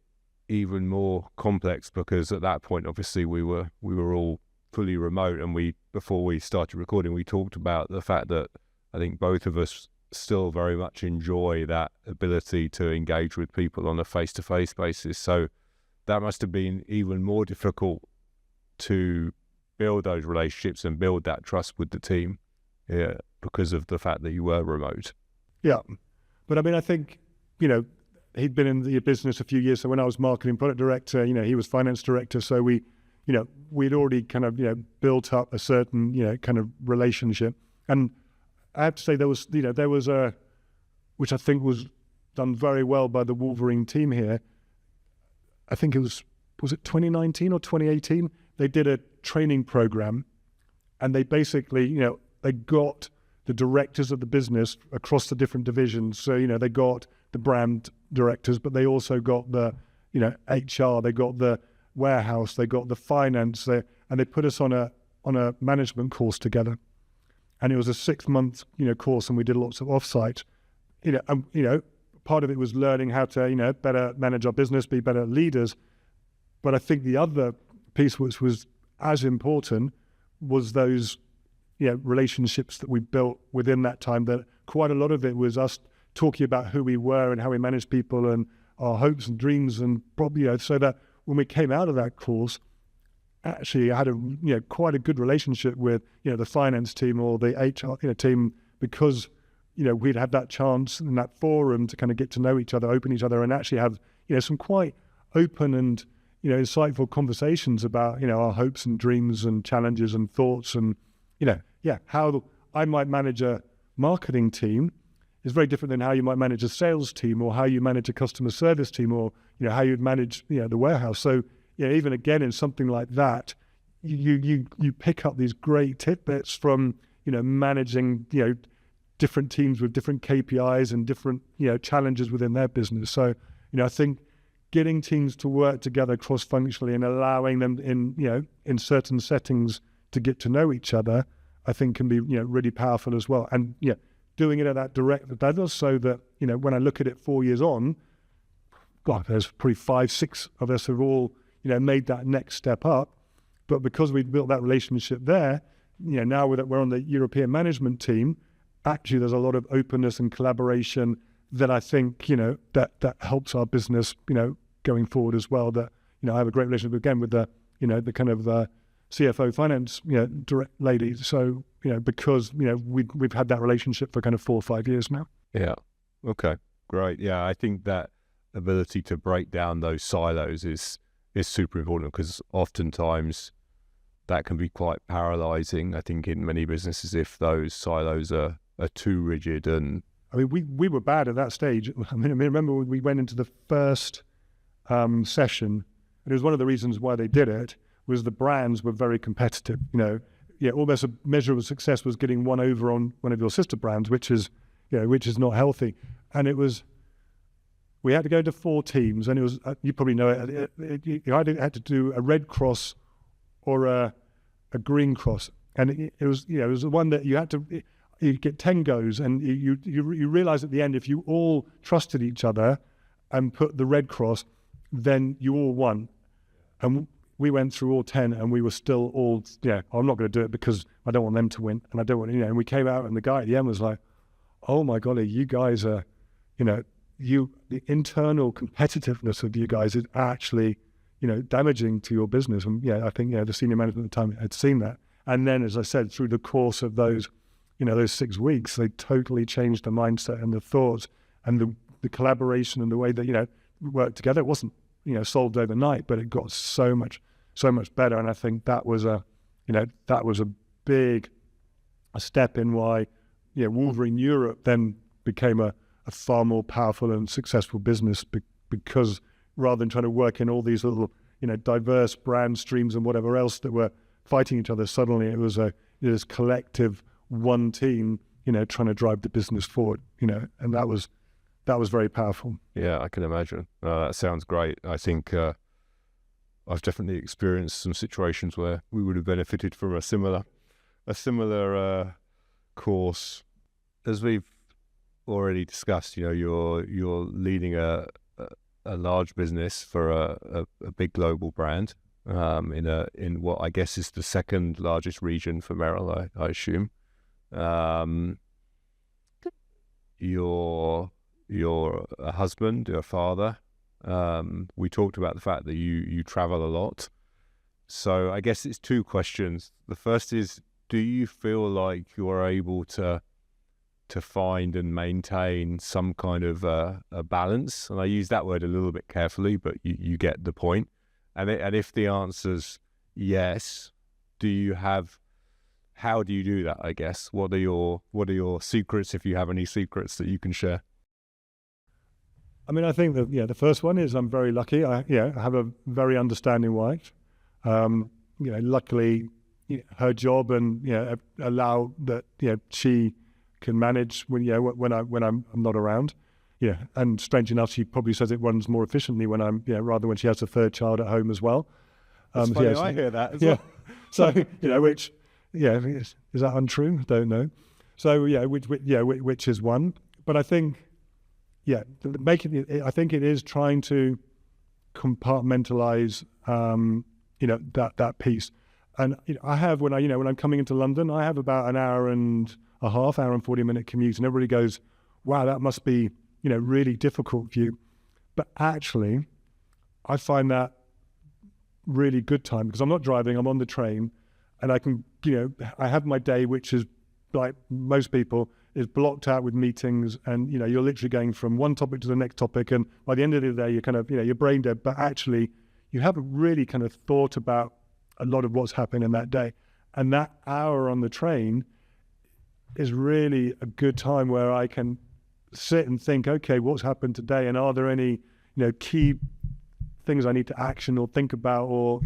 even more complex, because at that point, obviously, we were all fully remote, and before we started recording, we talked about the fact that I think both of us still very much enjoy that ability to engage with people on a face-to-face basis. So that must have been even more difficult to build those relationships and build that trust with the team, because of the fact that you were remote. Yeah, but I mean, I think, he'd been in the business a few years. So when I was marketing product director, he was finance director. So we'd already kind of, built up a certain, kind of relationship. And I have to say there was which I think was done very well by the Wolverine team here. I think it was it 2019 or 2018? They did a training program, and they basically, they got the directors of the business across the different divisions. So, they got the brand directors, but they also got the, HR, they got the warehouse, they got the finance, and they put us on a management course together. And it was a 6-month, course, and we did lots of offsite. Part of it was learning how to, better manage our business, be better leaders. But I think the other piece, which was as important, was those, relationships that we built within that time. That quite a lot of it was us talking about who we were and how we managed people and our hopes and dreams, and probably, so that when we came out of that course, actually I had a, quite a good relationship with, the finance team or the HR, team, because, we'd had that chance in that forum to kind of get to know each other, open each other, and actually have, some quite open and, insightful conversations about, our hopes and dreams and challenges and thoughts, and, how I might manage a marketing team is very different than how you might manage a sales team, or how you manage a customer service team, or, how you'd manage, the warehouse. So, even again, in something like that, you pick up these great tidbits from, managing, different teams with different KPIs and different, challenges within their business. So, I think getting teams to work together cross-functionally and allowing them in certain settings to get to know each other, I think can be, really powerful as well. And, doing it at that direct level, so that, when I look at it 4 years on, God, there's probably 5, 6 of us have all, made that next step up. But because we've built that relationship there, now we're on the European management team, actually there's a lot of openness and collaboration that I think, that helps our business, going forward as well. That, I have a great relationship again with the, the kind of CFO finance, direct lady. So, because, we've had that relationship for kind of 4 or 5 years now. Yeah. Okay. Great. Yeah. I think that ability to break down those silos is super important, because oftentimes that can be quite paralyzing, I think, in many businesses, if those silos are too rigid. And I mean, we were bad at that stage. I mean, remember when we went into the first session, and it was one of the reasons why they did it, was the brands were very competitive. Almost a measure of success was getting one over on one of your sister brands, which is not healthy. And we had to go to 4 teams, and it was, you probably know it, you either had to do a red cross or a green cross. And it was the one that you had to, you get 10 goes, and you realize at the end, if you all trusted each other and put the red cross, then you all won. And we went through all 10, and we were still all, I'm not going to do it because I don't want them to win, and I don't want, and we came out, and the guy at the end was like, oh my golly, you guys are, the internal competitiveness of you guys is actually, damaging to your business. And I think, the senior management at the time had seen that. And then, as I said, through the course of those, those 6 weeks, they totally changed the mindset and the thoughts and the collaboration and the way that, we worked together. It wasn't, solved overnight, but it got so much better. And I think that was a big step in why, Wolverine Europe then became a far more powerful and successful business, because rather than trying to work in all these little, diverse brand streams and whatever else that were fighting each other, suddenly it was this collective one team, trying to drive the business forward, and that was very powerful. Yeah, I can imagine. That sounds great. I think I've definitely experienced some situations where we would have benefited from a similar course. As we've already discussed, you're leading a large business for a big global brand in what I guess is the second largest region for Merrell, I assume. You're a husband, you're a father. We talked about the fact that you travel a lot. So I guess it's 2 questions. The first is, do you feel like you're able to find and maintain some kind of a balance? And I use that word a little bit carefully, but you get the point. And if the answer's yes, how do you do that, I guess? What are your secrets, if you have any secrets that you can share? I mean, I think that, the first one is I'm very lucky. I have a very understanding wife. Luckily, her job and, allow that, she can manage when I'm not around. And strange enough, she probably says it runs more efficiently when I'm, rather when she has a 3rd child at home as well. It's funny, I hear that as well. So, which, is that untrue? Don't know. So, which is one. But I think, I think it is trying to compartmentalize, that piece. And I have, when I'm coming into London, I have about an hour and a half, hour and 40-minute commute, and everybody goes, wow, that must be, really difficult for you. But actually, I find that really good time, because I'm not driving, I'm on the train, and I can, I have my day, which is like most people, is blocked out with meetings, and you're literally going from one topic to the next topic, and by the end of the day you're kind of you're brain dead, but actually you haven't really kind of thought about a lot of what's happened in that day. And that hour on the train is really a good time where I can sit and think, okay, what's happened today, and are there any key things I need to action or think about, or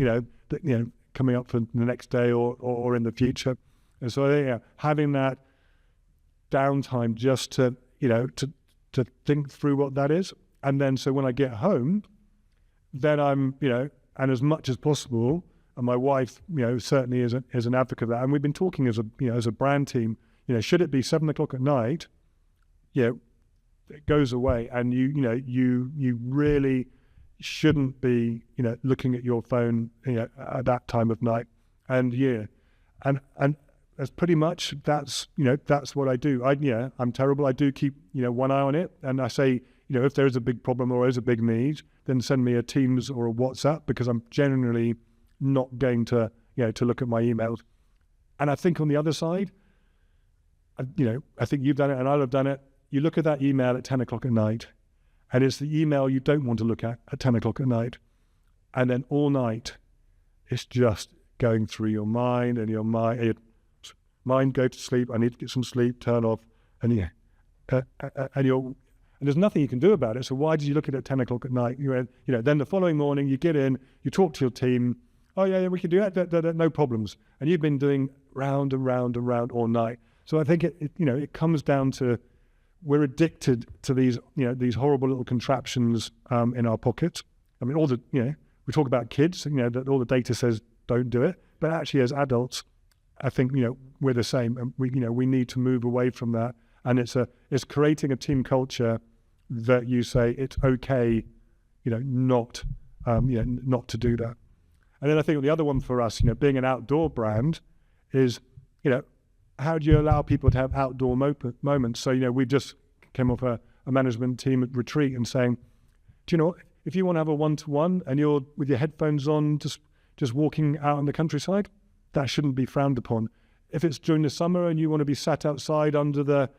coming up for the next day or in the future. And so having that downtime just to to think through what that is. And then so when I get home, then I'm and as much as possible, and my wife certainly is an advocate of that, and we've been talking as a brand team, should it be 7 o'clock at night, it goes away, and you really shouldn't be looking at your phone at that time of night. And and that's pretty much that's what I do. I'm terrible. I do keep one eye on it, and I say if there is a big problem or is a big need, then send me a Teams or a WhatsApp, because I'm generally not going to to look at my emails. And I think on the other side, I think you've done it and I'll have done it. You look at that email at 10 o'clock at night, and it's the email you don't want to look at 10 o'clock at night. And then all night, it's just going through your mind, and your mind go to sleep. I need to get some sleep, turn off, and and there's nothing you can do about it. So why did you look at it at 10 o'clock at night? Then the following morning you get in, you talk to your team. Oh yeah, we can do that. No problems. And you've been doing round and round and round all night. So I think it comes down to, we're addicted to these horrible little contraptions in our pockets. I mean, we talk about kids, that all the data says don't do it, but actually as adults, I think we're the same, and we need to move away from that. And it's creating a team culture that you say it's okay, not to do that. And then I think the other one for us, being an outdoor brand, is how do you allow people to have outdoor moments? So we just came off a management team at retreat and saying, do you know what? If you want to have a one-to-one and you're with your headphones on, just walking out in the countryside, that shouldn't be frowned upon. If it's during the summer and you want to be sat outside under the,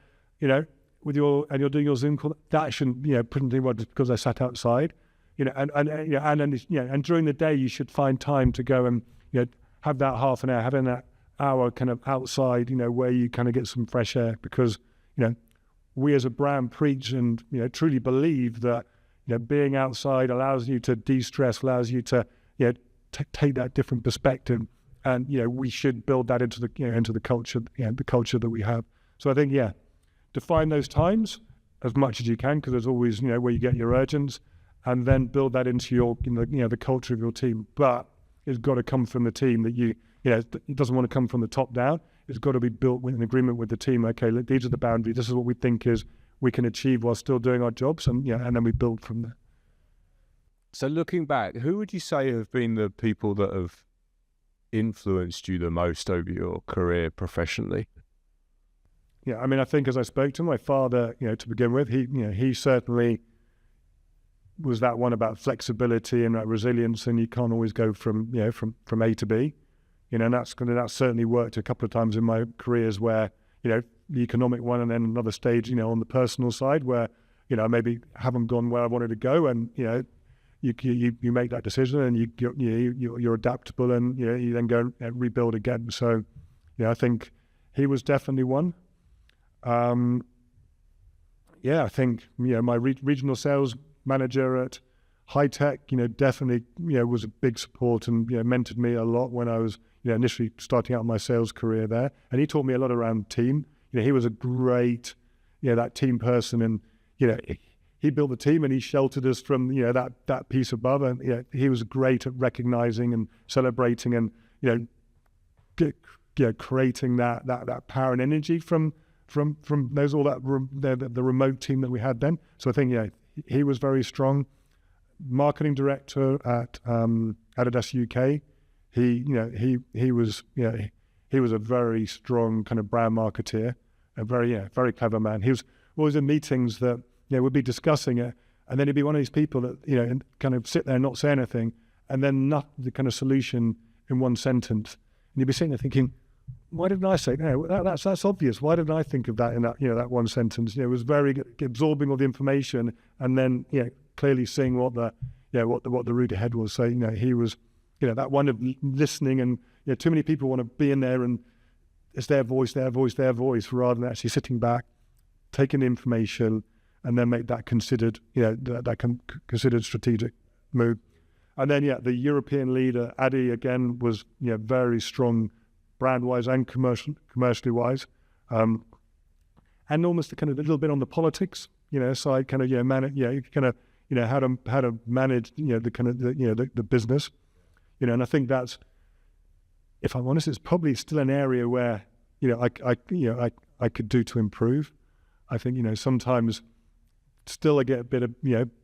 and you're doing your Zoom call, that shouldn't, put anyone because they sat outside, and during the day you should find time to go and have that half an hour, having that hour kind of outside, where you kind of get some fresh air, because we as a brand preach and truly believe that being outside allows you to de-stress, allows you to take that different perspective, and we should build that into the culture, the culture that we have. So I think define those times as much as you can, because there's always where you get your urgents, and then build that into your the culture of your team. But it's got to come from the team that it doesn't want to come from the top down. It's got to be built with an agreement with the team. Okay, look, these are the boundaries. This is what we think is we can achieve while still doing our jobs, and and then we build from there. So looking back, who would you say have been the people that have influenced you the most over your career professionally? Yeah, I mean, I think as I spoke to my father, to begin with, he certainly was that one about flexibility and that resilience, and you can't always go from from A to B, and that certainly worked a couple of times in my careers where the economic one, and then another stage on the personal side where I maybe haven't gone where I wanted to go, and you make that decision, and you're adaptable, and you then go and rebuild again. So I think he was definitely one. I think my regional sales manager at High Tech definitely was a big support, and mentored me a lot when I was initially starting out my sales career there, and he taught me a lot around team. He was a great that team person, and he built the team, and he sheltered us from that piece above, and he was great at recognizing and celebrating, and creating that power and energy from those the remote team that we had then. So I think he was very strong. Marketing director at Adidas UK, he was a very strong kind of brand marketeer, a very clever man. He was always in meetings that we'd be discussing it, and then he'd be one of these people that and kind of sit there and not say anything, and then nut the kind of solution in one sentence, and you'd be sitting there thinking, why didn't I say no? That's obvious. Why didn't I think of that in that that one sentence? It was very absorbing all the information, and then clearly seeing what the route ahead was. So he was that one of listening, and too many people want to be in there and it's their voice, rather than actually sitting back, taking the information, and then make that considered considered strategic move. And then the European leader Adi again was very strong, brand-wise and commercially wise, and almost kind of a little bit on the politics, side, kind of how to manage the kind of the business, and I think that's, if I'm honest, it's probably still an area where I could do to improve. I think sometimes still I get a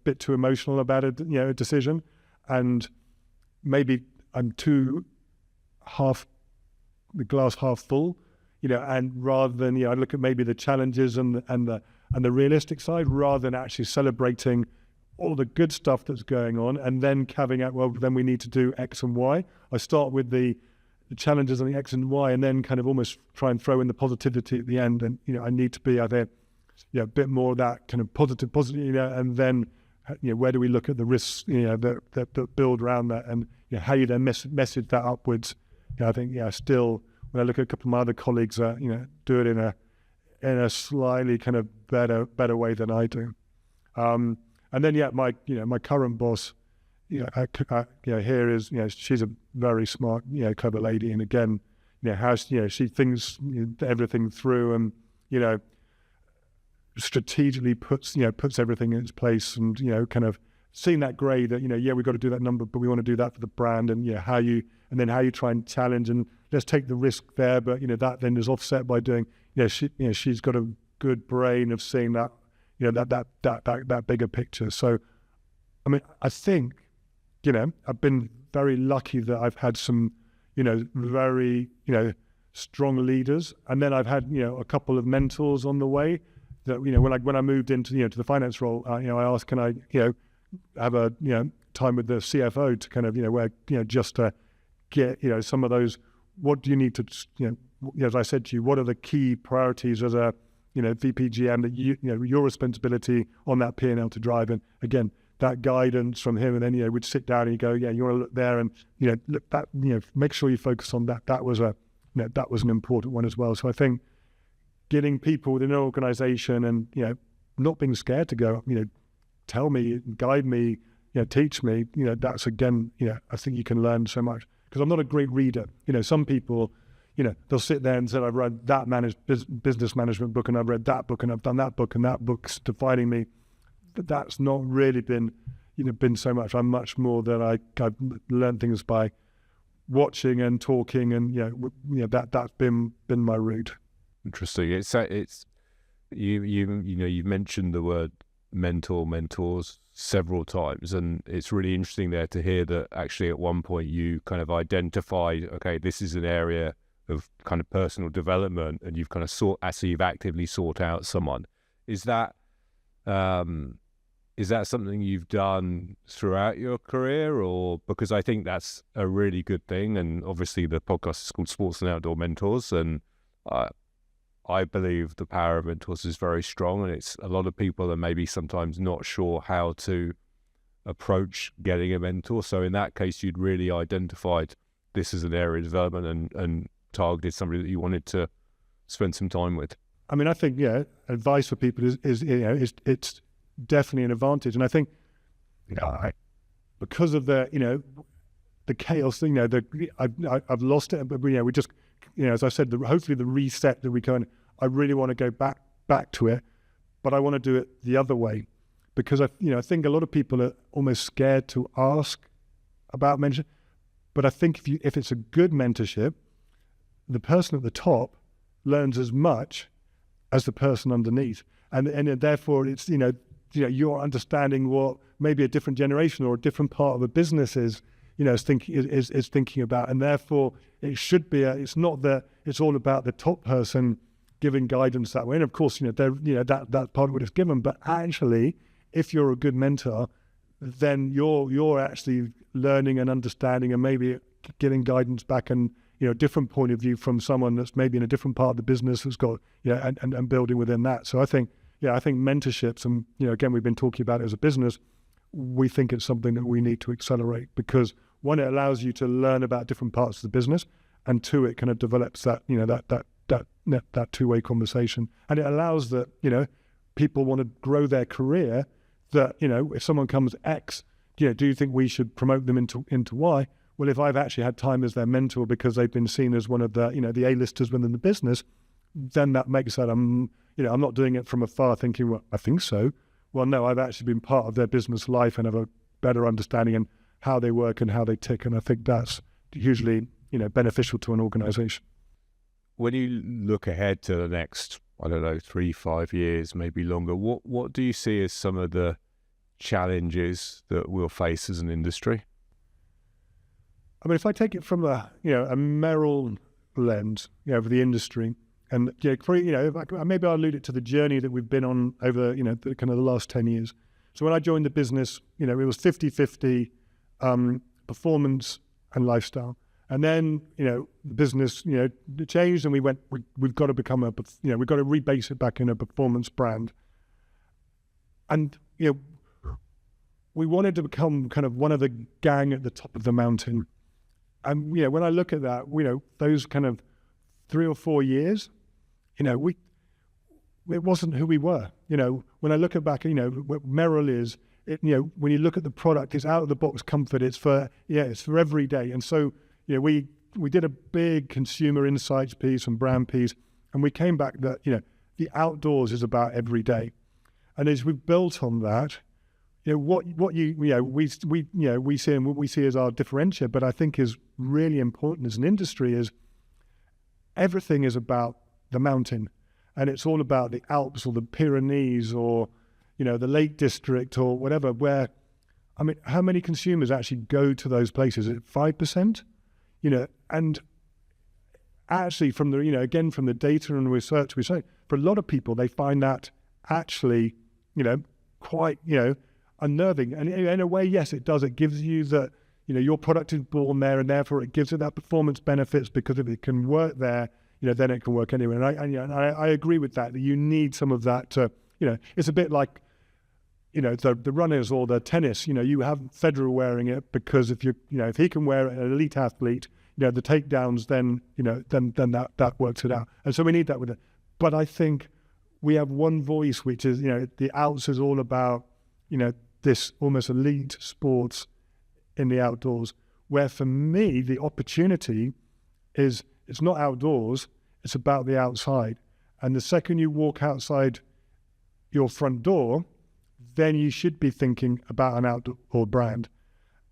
bit too emotional about a decision, and maybe I'm too the glass half full, and rather than I look at maybe the challenges and the realistic side, rather than actually celebrating all the good stuff that's going on, and then carving out, well, then we need to do X and Y. I start with the challenges on the X and Y, and then kind of almost try and throw in the positivity at the end. And, I need to be, I think, a bit more of that kind of positive, and then, where do we look at the risks, that build around that, and how you then message that upwards. I think, still, when I look at a couple of my other colleagues, do it in a slightly kind of better way than I do. And then, my current boss, here is, she's a very smart, clever lady, and again, how she thinks everything through, and strategically puts everything in its place, and kind of seeing that grade that we've got to do that number, but we want to do that for the brand, and how you try and challenge, and let's take the risk there, but that then is offset by doing, she's got a good brain of seeing that, that bigger picture. So, I mean, I think, I've been very lucky that I've had some, very, strong leaders, and then I've had, a couple of mentors on the way that, when I moved into, to the finance role, I asked, can I, have a, time with the CFO to kind of, where, just to get, some of those, what do you need to, as I said to you, what are the key priorities as a, VPGM that your responsibility on that P&L to drive, and again, that guidance from him, and then we'd sit down and you go, you want to look there, and look that, make sure you focus on that. That was that was an important one as well. So I think getting people within an organization, and not being scared to go, tell me, guide me, teach me, that's again, I think you can learn so much, because I'm not a great reader. Some people, they'll sit there and say, I've read that business management book, and I've read that book, and I've done that book, and that book's defining me. But that's not really been so much. I'm much more that I've learned things by watching and talking, and that's been my route. Interesting. It's you've mentioned the word mentors several times, and it's really interesting there to hear that actually at one point you kind of identified, okay, this is an area of kind of personal development, and you've kind of you've actively sought out someone. Is that something you've done throughout your career, or because I think that's a really good thing, and obviously the podcast is called Sports and Outdoor Mentors, and I believe the power of mentors is very strong, and it's a lot of people are maybe sometimes not sure how to approach getting a mentor. So in that case, you'd really identified this as an area of development, and targeted somebody that you wanted to spend some time with. I mean, I think, advice for people is it's definitely an advantage. And I think, because of the, the chaos, I've lost it, but we just, as I said, hopefully the reset that we go in, I really want to go back to it, but I want to do it the other way, because I think a lot of people are almost scared to ask about mentorship. But I think if it's a good mentorship, the person at the top learns as much as the person underneath, and therefore it's you're understanding what maybe a different generation or a different part of a business is thinking about, and therefore it should be it's not that it's all about the top person giving guidance that way. And of course, that part of what is given, but actually, if you're a good mentor, then you're actually learning and understanding, and maybe getting guidance back, and a different point of view from someone that's maybe in a different part of the business has got and building within that. So I think mentorships, and again, we've been talking about it as a business. We think it's something that we need to accelerate, because one, it allows you to learn about different parts of the business, and two, it kind of develops that that two-way conversation, and it allows that people want to grow their career. That if someone comes X, do you think we should promote them into Y? Well, if I've actually had time as their mentor because they've been seen as one of the the A-listers within the business, then that makes that I'm not doing it from afar thinking, well, I think so. Well, no, I've actually been part of their business life and have a better understanding in how they work and how they tick, and I think that's hugely beneficial to an organization. When you look ahead to the next, 3-5 years, maybe longer, what do you see as some of the challenges that we'll face as an industry? I mean, if I take it from a Merrell lens, for the industry, and maybe I'll allude it to the journey that we've been on over the kind of the last 10 years. So when I joined the business, it was 50-50 performance and lifestyle, And then, the business, changed, and we've got to become we've got to rebase it back in a performance brand. And, we wanted to become kind of one of the gang at the top of the mountain. And, when I look at that, those kind of 3 or 4 years, it wasn't who we were. When I look at back, what Merrell is, when you look at the product, it's out of the box comfort. It's for every day. And so, we did a big consumer insights piece and brand piece, and we came back that, the outdoors is about every day. And as we've built on that, we see and what we see as our differentiator, but I think is really important as an industry is everything is about the mountain, and it's all about the Alps or the Pyrenees or, the Lake District or whatever, where, how many consumers actually go to those places? Is it 5%? And actually from the, again, from the data and research we say, for a lot of people, they find that actually, quite, unnerving. And in a way, yes, it does. It gives you that, your product is born there, and therefore it gives it that performance benefits, because if it can work there, then it can work anywhere. And I agree with that you need some of that to, it's a bit like, the runners or the tennis, you have Federer wearing it because if if he can wear it, an elite athlete, the takedowns, then that works it out. And so we need that with it. But I think we have one voice, which is, the Alps is all about, this almost elite sports in the outdoors, where for me, the opportunity is, it's not outdoors, it's about the outside. And the second you walk outside your front door, then you should be thinking about an outdoor brand.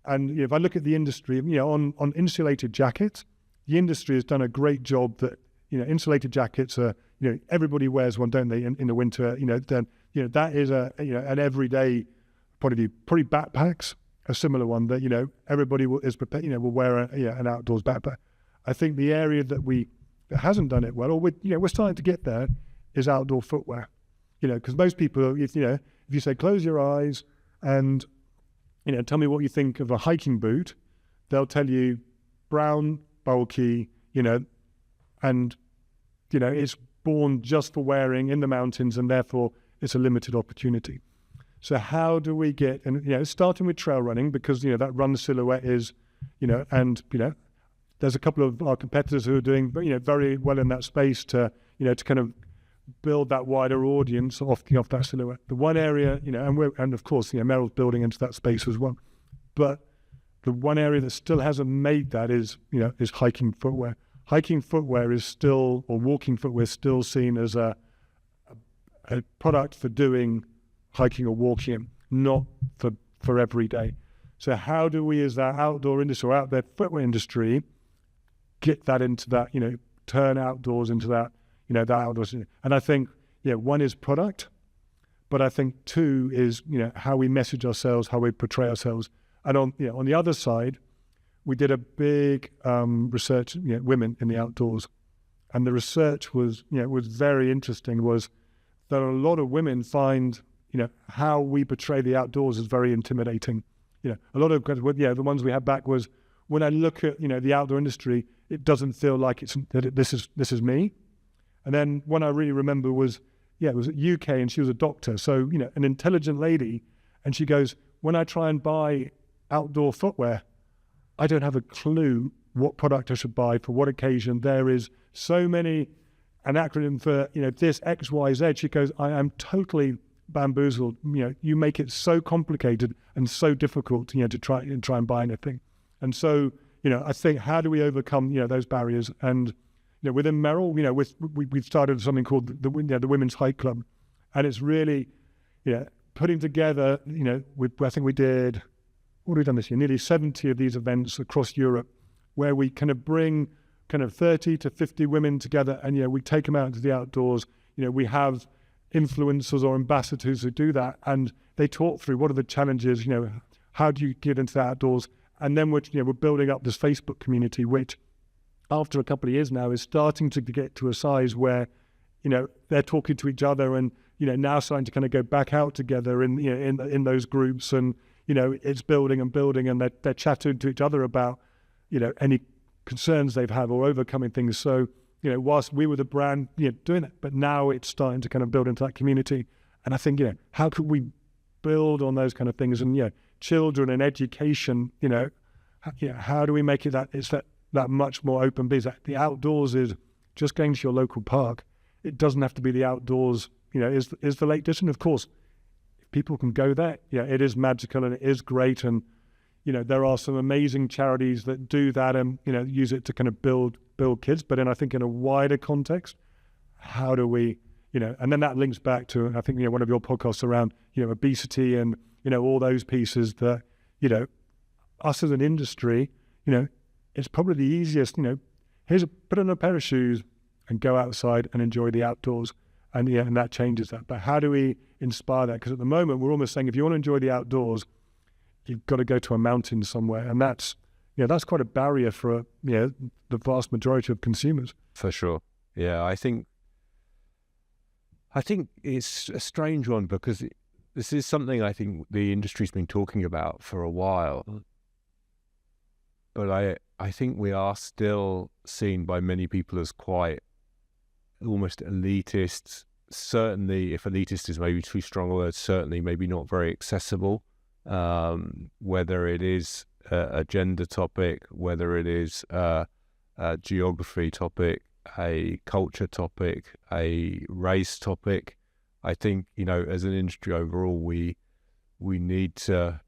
And if I look at the industry, on insulated jackets, the industry has done a great job that, insulated jackets are, everybody wears one, don't they, in the winter, then, that is an everyday, probably backpacks, a similar one that, everybody is prepared, will wear an outdoors backpack. I think the area that hasn't done it well, or we're starting to get there, is outdoor footwear. Because most people, if you say, close your eyes and, tell me what you think of a hiking boot, they'll tell you brown, bulky, and, it's born just for wearing in the mountains, and therefore it's a limited opportunity. So how do we get, and, starting with trail running, because, that run silhouette is, and, there's a couple of our competitors who are doing, very well in that space to kind of build that wider audience off that silhouette. The one area, and of course, Merrell's building into that space as well. But the one area that still hasn't made that is hiking footwear. Hiking footwear is still, or walking footwear is still seen as a product for doing hiking or walking, not for every day. So how do we, as that outdoor industry or out there footwear industry, get that into that, turn outdoors into that, that outdoors. And I think, one is product, but I think two is, how we message ourselves, how we portray ourselves. And on the other side, we did a big research, women in the outdoors. And the research was, was very interesting, was that a lot of women find, how we portray the outdoors is very intimidating. A lot of, the ones we had back was, when I look at, the outdoor industry, it doesn't feel like this is me. And then one I really remember was, it was at UK, and she was a doctor. So, an intelligent lady. And she goes, when I try and buy outdoor footwear, I don't have a clue what product I should buy for what occasion. There is so many, an acronym for, this X, Y, Z. She goes, I am totally bamboozled. You make it so complicated and so difficult, to try and buy anything. And so, I think, how do we overcome, those barriers? And, within Merrell, we've started something called the Women's Hike Club. And it's really, putting together, I think we did, what have we done this year? Nearly 70 of these events across Europe, where we kind of bring kind of 30 to 50 women together, and, we take them out into the outdoors. We have influencers or ambassadors who do that, and they talk through what are the challenges, how do you get into the outdoors? And then we're building up this Facebook community, which after a couple of years now is starting to get to a size where, they're talking to each other, and, now starting to kind of go back out together in those groups, and, it's building, and they're chatting to each other about, any concerns they've had or overcoming things. So, whilst we were the brand, doing that, but now it's starting to kind of build into that community. And I think, how could we build on those kind of things? And, children and education, how do we make it that much more open? Because the outdoors is just going to your local park. It doesn't have to be the outdoors, is the Lake District. Of course, if people can go there, it is magical and it is great. And, there are some amazing charities that do that and, use it to kind of build kids. But then I think in a wider context, how do we, and then that links back to, I think, one of your podcasts around, obesity and, all those pieces that, us as an industry, it's probably the easiest, put on a pair of shoes and go outside and enjoy the outdoors. And and that changes that. But how do we inspire that? Because at the moment, we're almost saying, if you want to enjoy the outdoors, you've got to go to a mountain somewhere. And that's quite a barrier for, the vast majority of consumers. For sure. Yeah, I think it's a strange one because this is something I think the industry's been talking about for a while. But I think we are still seen by many people as quite almost elitist. Certainly, if elitist is maybe too strong a word, certainly maybe not very accessible. Whether it is a gender topic, whether it is a geography topic, a culture topic, a race topic, I think, as an industry overall, we need to,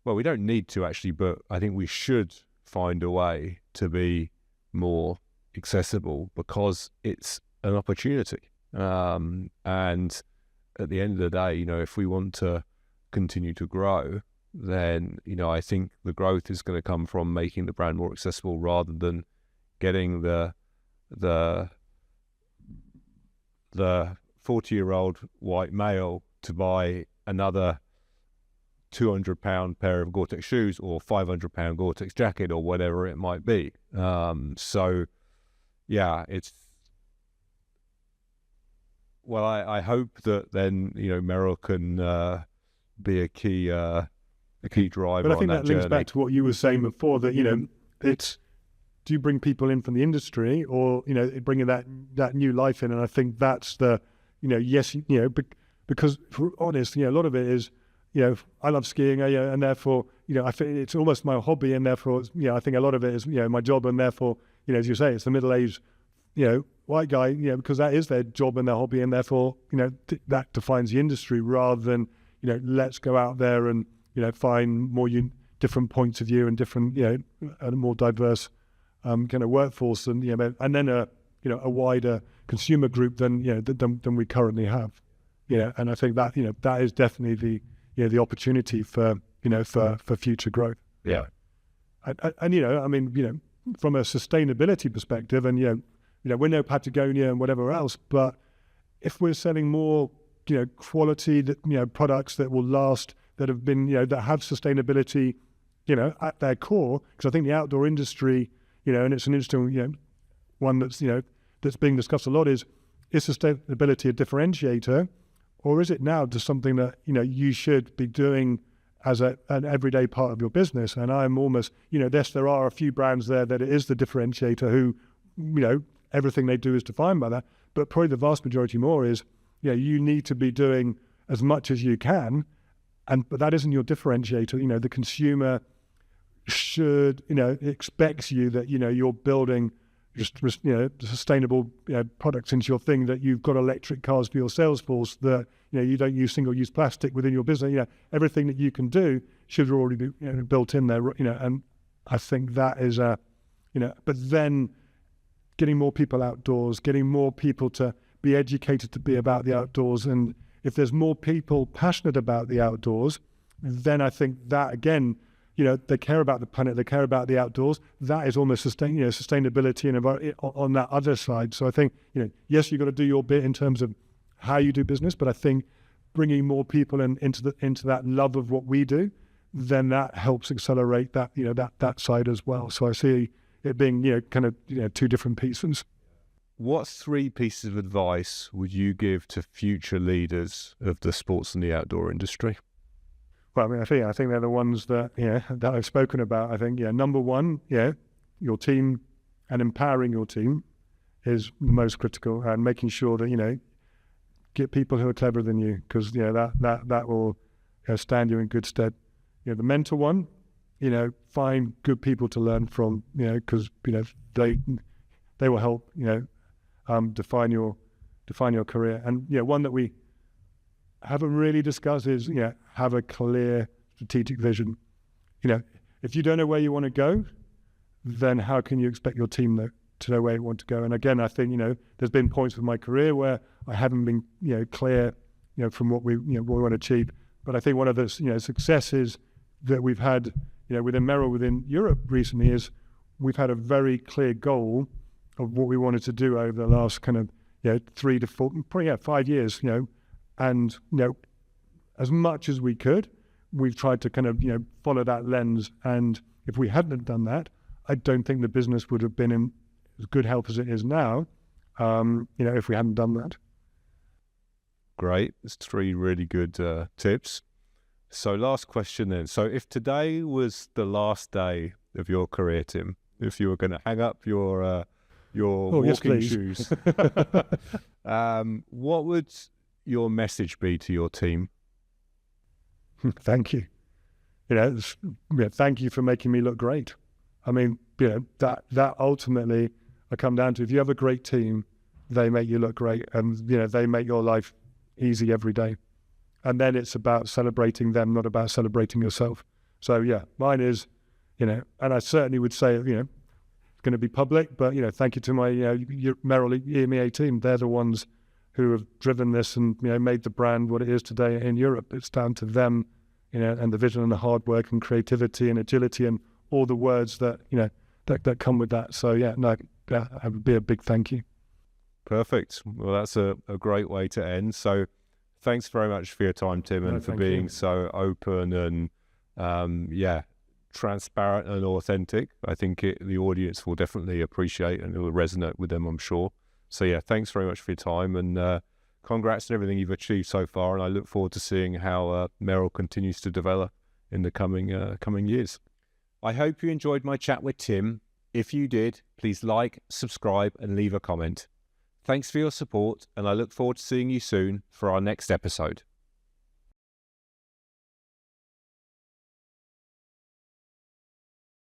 well, we don't need to actually, but I think we should find a way to be more accessible because it's an opportunity. And at the end of the day, if we want to continue to grow, then, I think the growth is going to come from making the brand more accessible rather than getting the 40-year-old white male to buy another £200 pair of Gore-Tex shoes or £500 Gore-Tex jacket or whatever it might be. So yeah, I hope that then, Merrell can be a key driver. But I think on that links journey. back to what you were saying before, that, it's, do you bring people in from the industry or, bringing that new life in? And I think that's the, yes, because if we're honest, a lot of it is, I love skiing, and therefore, I think it's almost my hobby, and therefore, I think a lot of it is, my job, and therefore, as you say, it's the middle-aged, white guy, because that is their job and their hobby, and therefore, that defines the industry rather than, let's go out there and, find more different points of view and different, a more diverse kind of workforce, and and then a wider consumer group than than we currently have. And I think that that is definitely the opportunity for for future growth. Yeah. And from a sustainability perspective, and we know Patagonia and whatever else, but if we're selling more quality products that will last, that have been that have sustainability at their core, because I think the outdoor industry and it's an interesting one that's that's being discussed a lot, is sustainability a differentiator, or is it now just something that you should be doing as an everyday part of your business? And I'm almost there are a few brands there that it is the differentiator, who everything they do is defined by that, but probably the vast majority more is you need to be doing as much as you can, but that isn't your differentiator. The consumer should expects you that you're building just sustainable products into your thing, that you've got electric cars for your sales force, that you don't use single-use plastic within your business. Everything that you can do should already be built in there. And I think that is but then getting more people outdoors, getting more people to be educated to be about the outdoors, and if there's more people passionate about the outdoors, then I think that again, they care about the planet, they care about the outdoors. That is almost sustainability and on that other side. So I think, yes, you've got to do your bit in terms of how you do business, but I think bringing more people into that love of what we do, then that helps accelerate that, that side as well. So I see it being, kind of, two different pieces. What 3 pieces of advice would you give to future leaders of the sports and the outdoor industry? Well, I think they're the ones that that I've spoken about. I think number one, your team and empowering your team is the most critical, and making sure that, get people who are cleverer than you, because, that will stand you in good stead. The mentor one, find good people to learn from, because, they will help, define your career. And, one that we haven't really discussed is, have a clear strategic vision. If you don't know where you want to go, then how can you expect your team to know where you want to go? And again, I think, there's been points with my career where I haven't been, clear, from what we want to achieve. But I think one of the, successes that we've had, within Merrell, within Europe recently, is we've had a very clear goal of what we wanted to do over the last kind of, 3 to 4, probably 5 years, and, as much as we could, we've tried to kind of, follow that lens. And if we hadn't done that, I don't think the business would have been in as good health as it is now, if we hadn't done that. Great. There's 3 really good tips. So last question then. So if today was the last day of your career, Tim, if you were going to hang up your walking shoes, what would your message be to your team? Thank you. Thank you for making me look great. I mean, that ultimately I come down to, if you have a great team, they make you look great, and, they make your life easy every day. And then it's about celebrating them, not about celebrating yourself. So mine is, and I certainly would say, it's going to be public, but, thank you to my, Merrell EMEA team. They're the ones who have driven this and, made the brand what it is today in Europe. It's down to them, and the vision and the hard work and creativity and agility and all the words that, that come with that. So that would be a big thank you. Perfect. Well, that's a great way to end. So thanks very much for your time, Tim, and for being so open and, transparent and authentic. I think the audience will definitely appreciate, and it will resonate with them, I'm sure. So thanks very much for your time, and congrats on everything you've achieved so far. And I look forward to seeing how Merrell continues to develop in the coming years. I hope you enjoyed my chat with Tim. If you did, please like, subscribe, and leave a comment. Thanks for your support, and I look forward to seeing you soon for our next episode.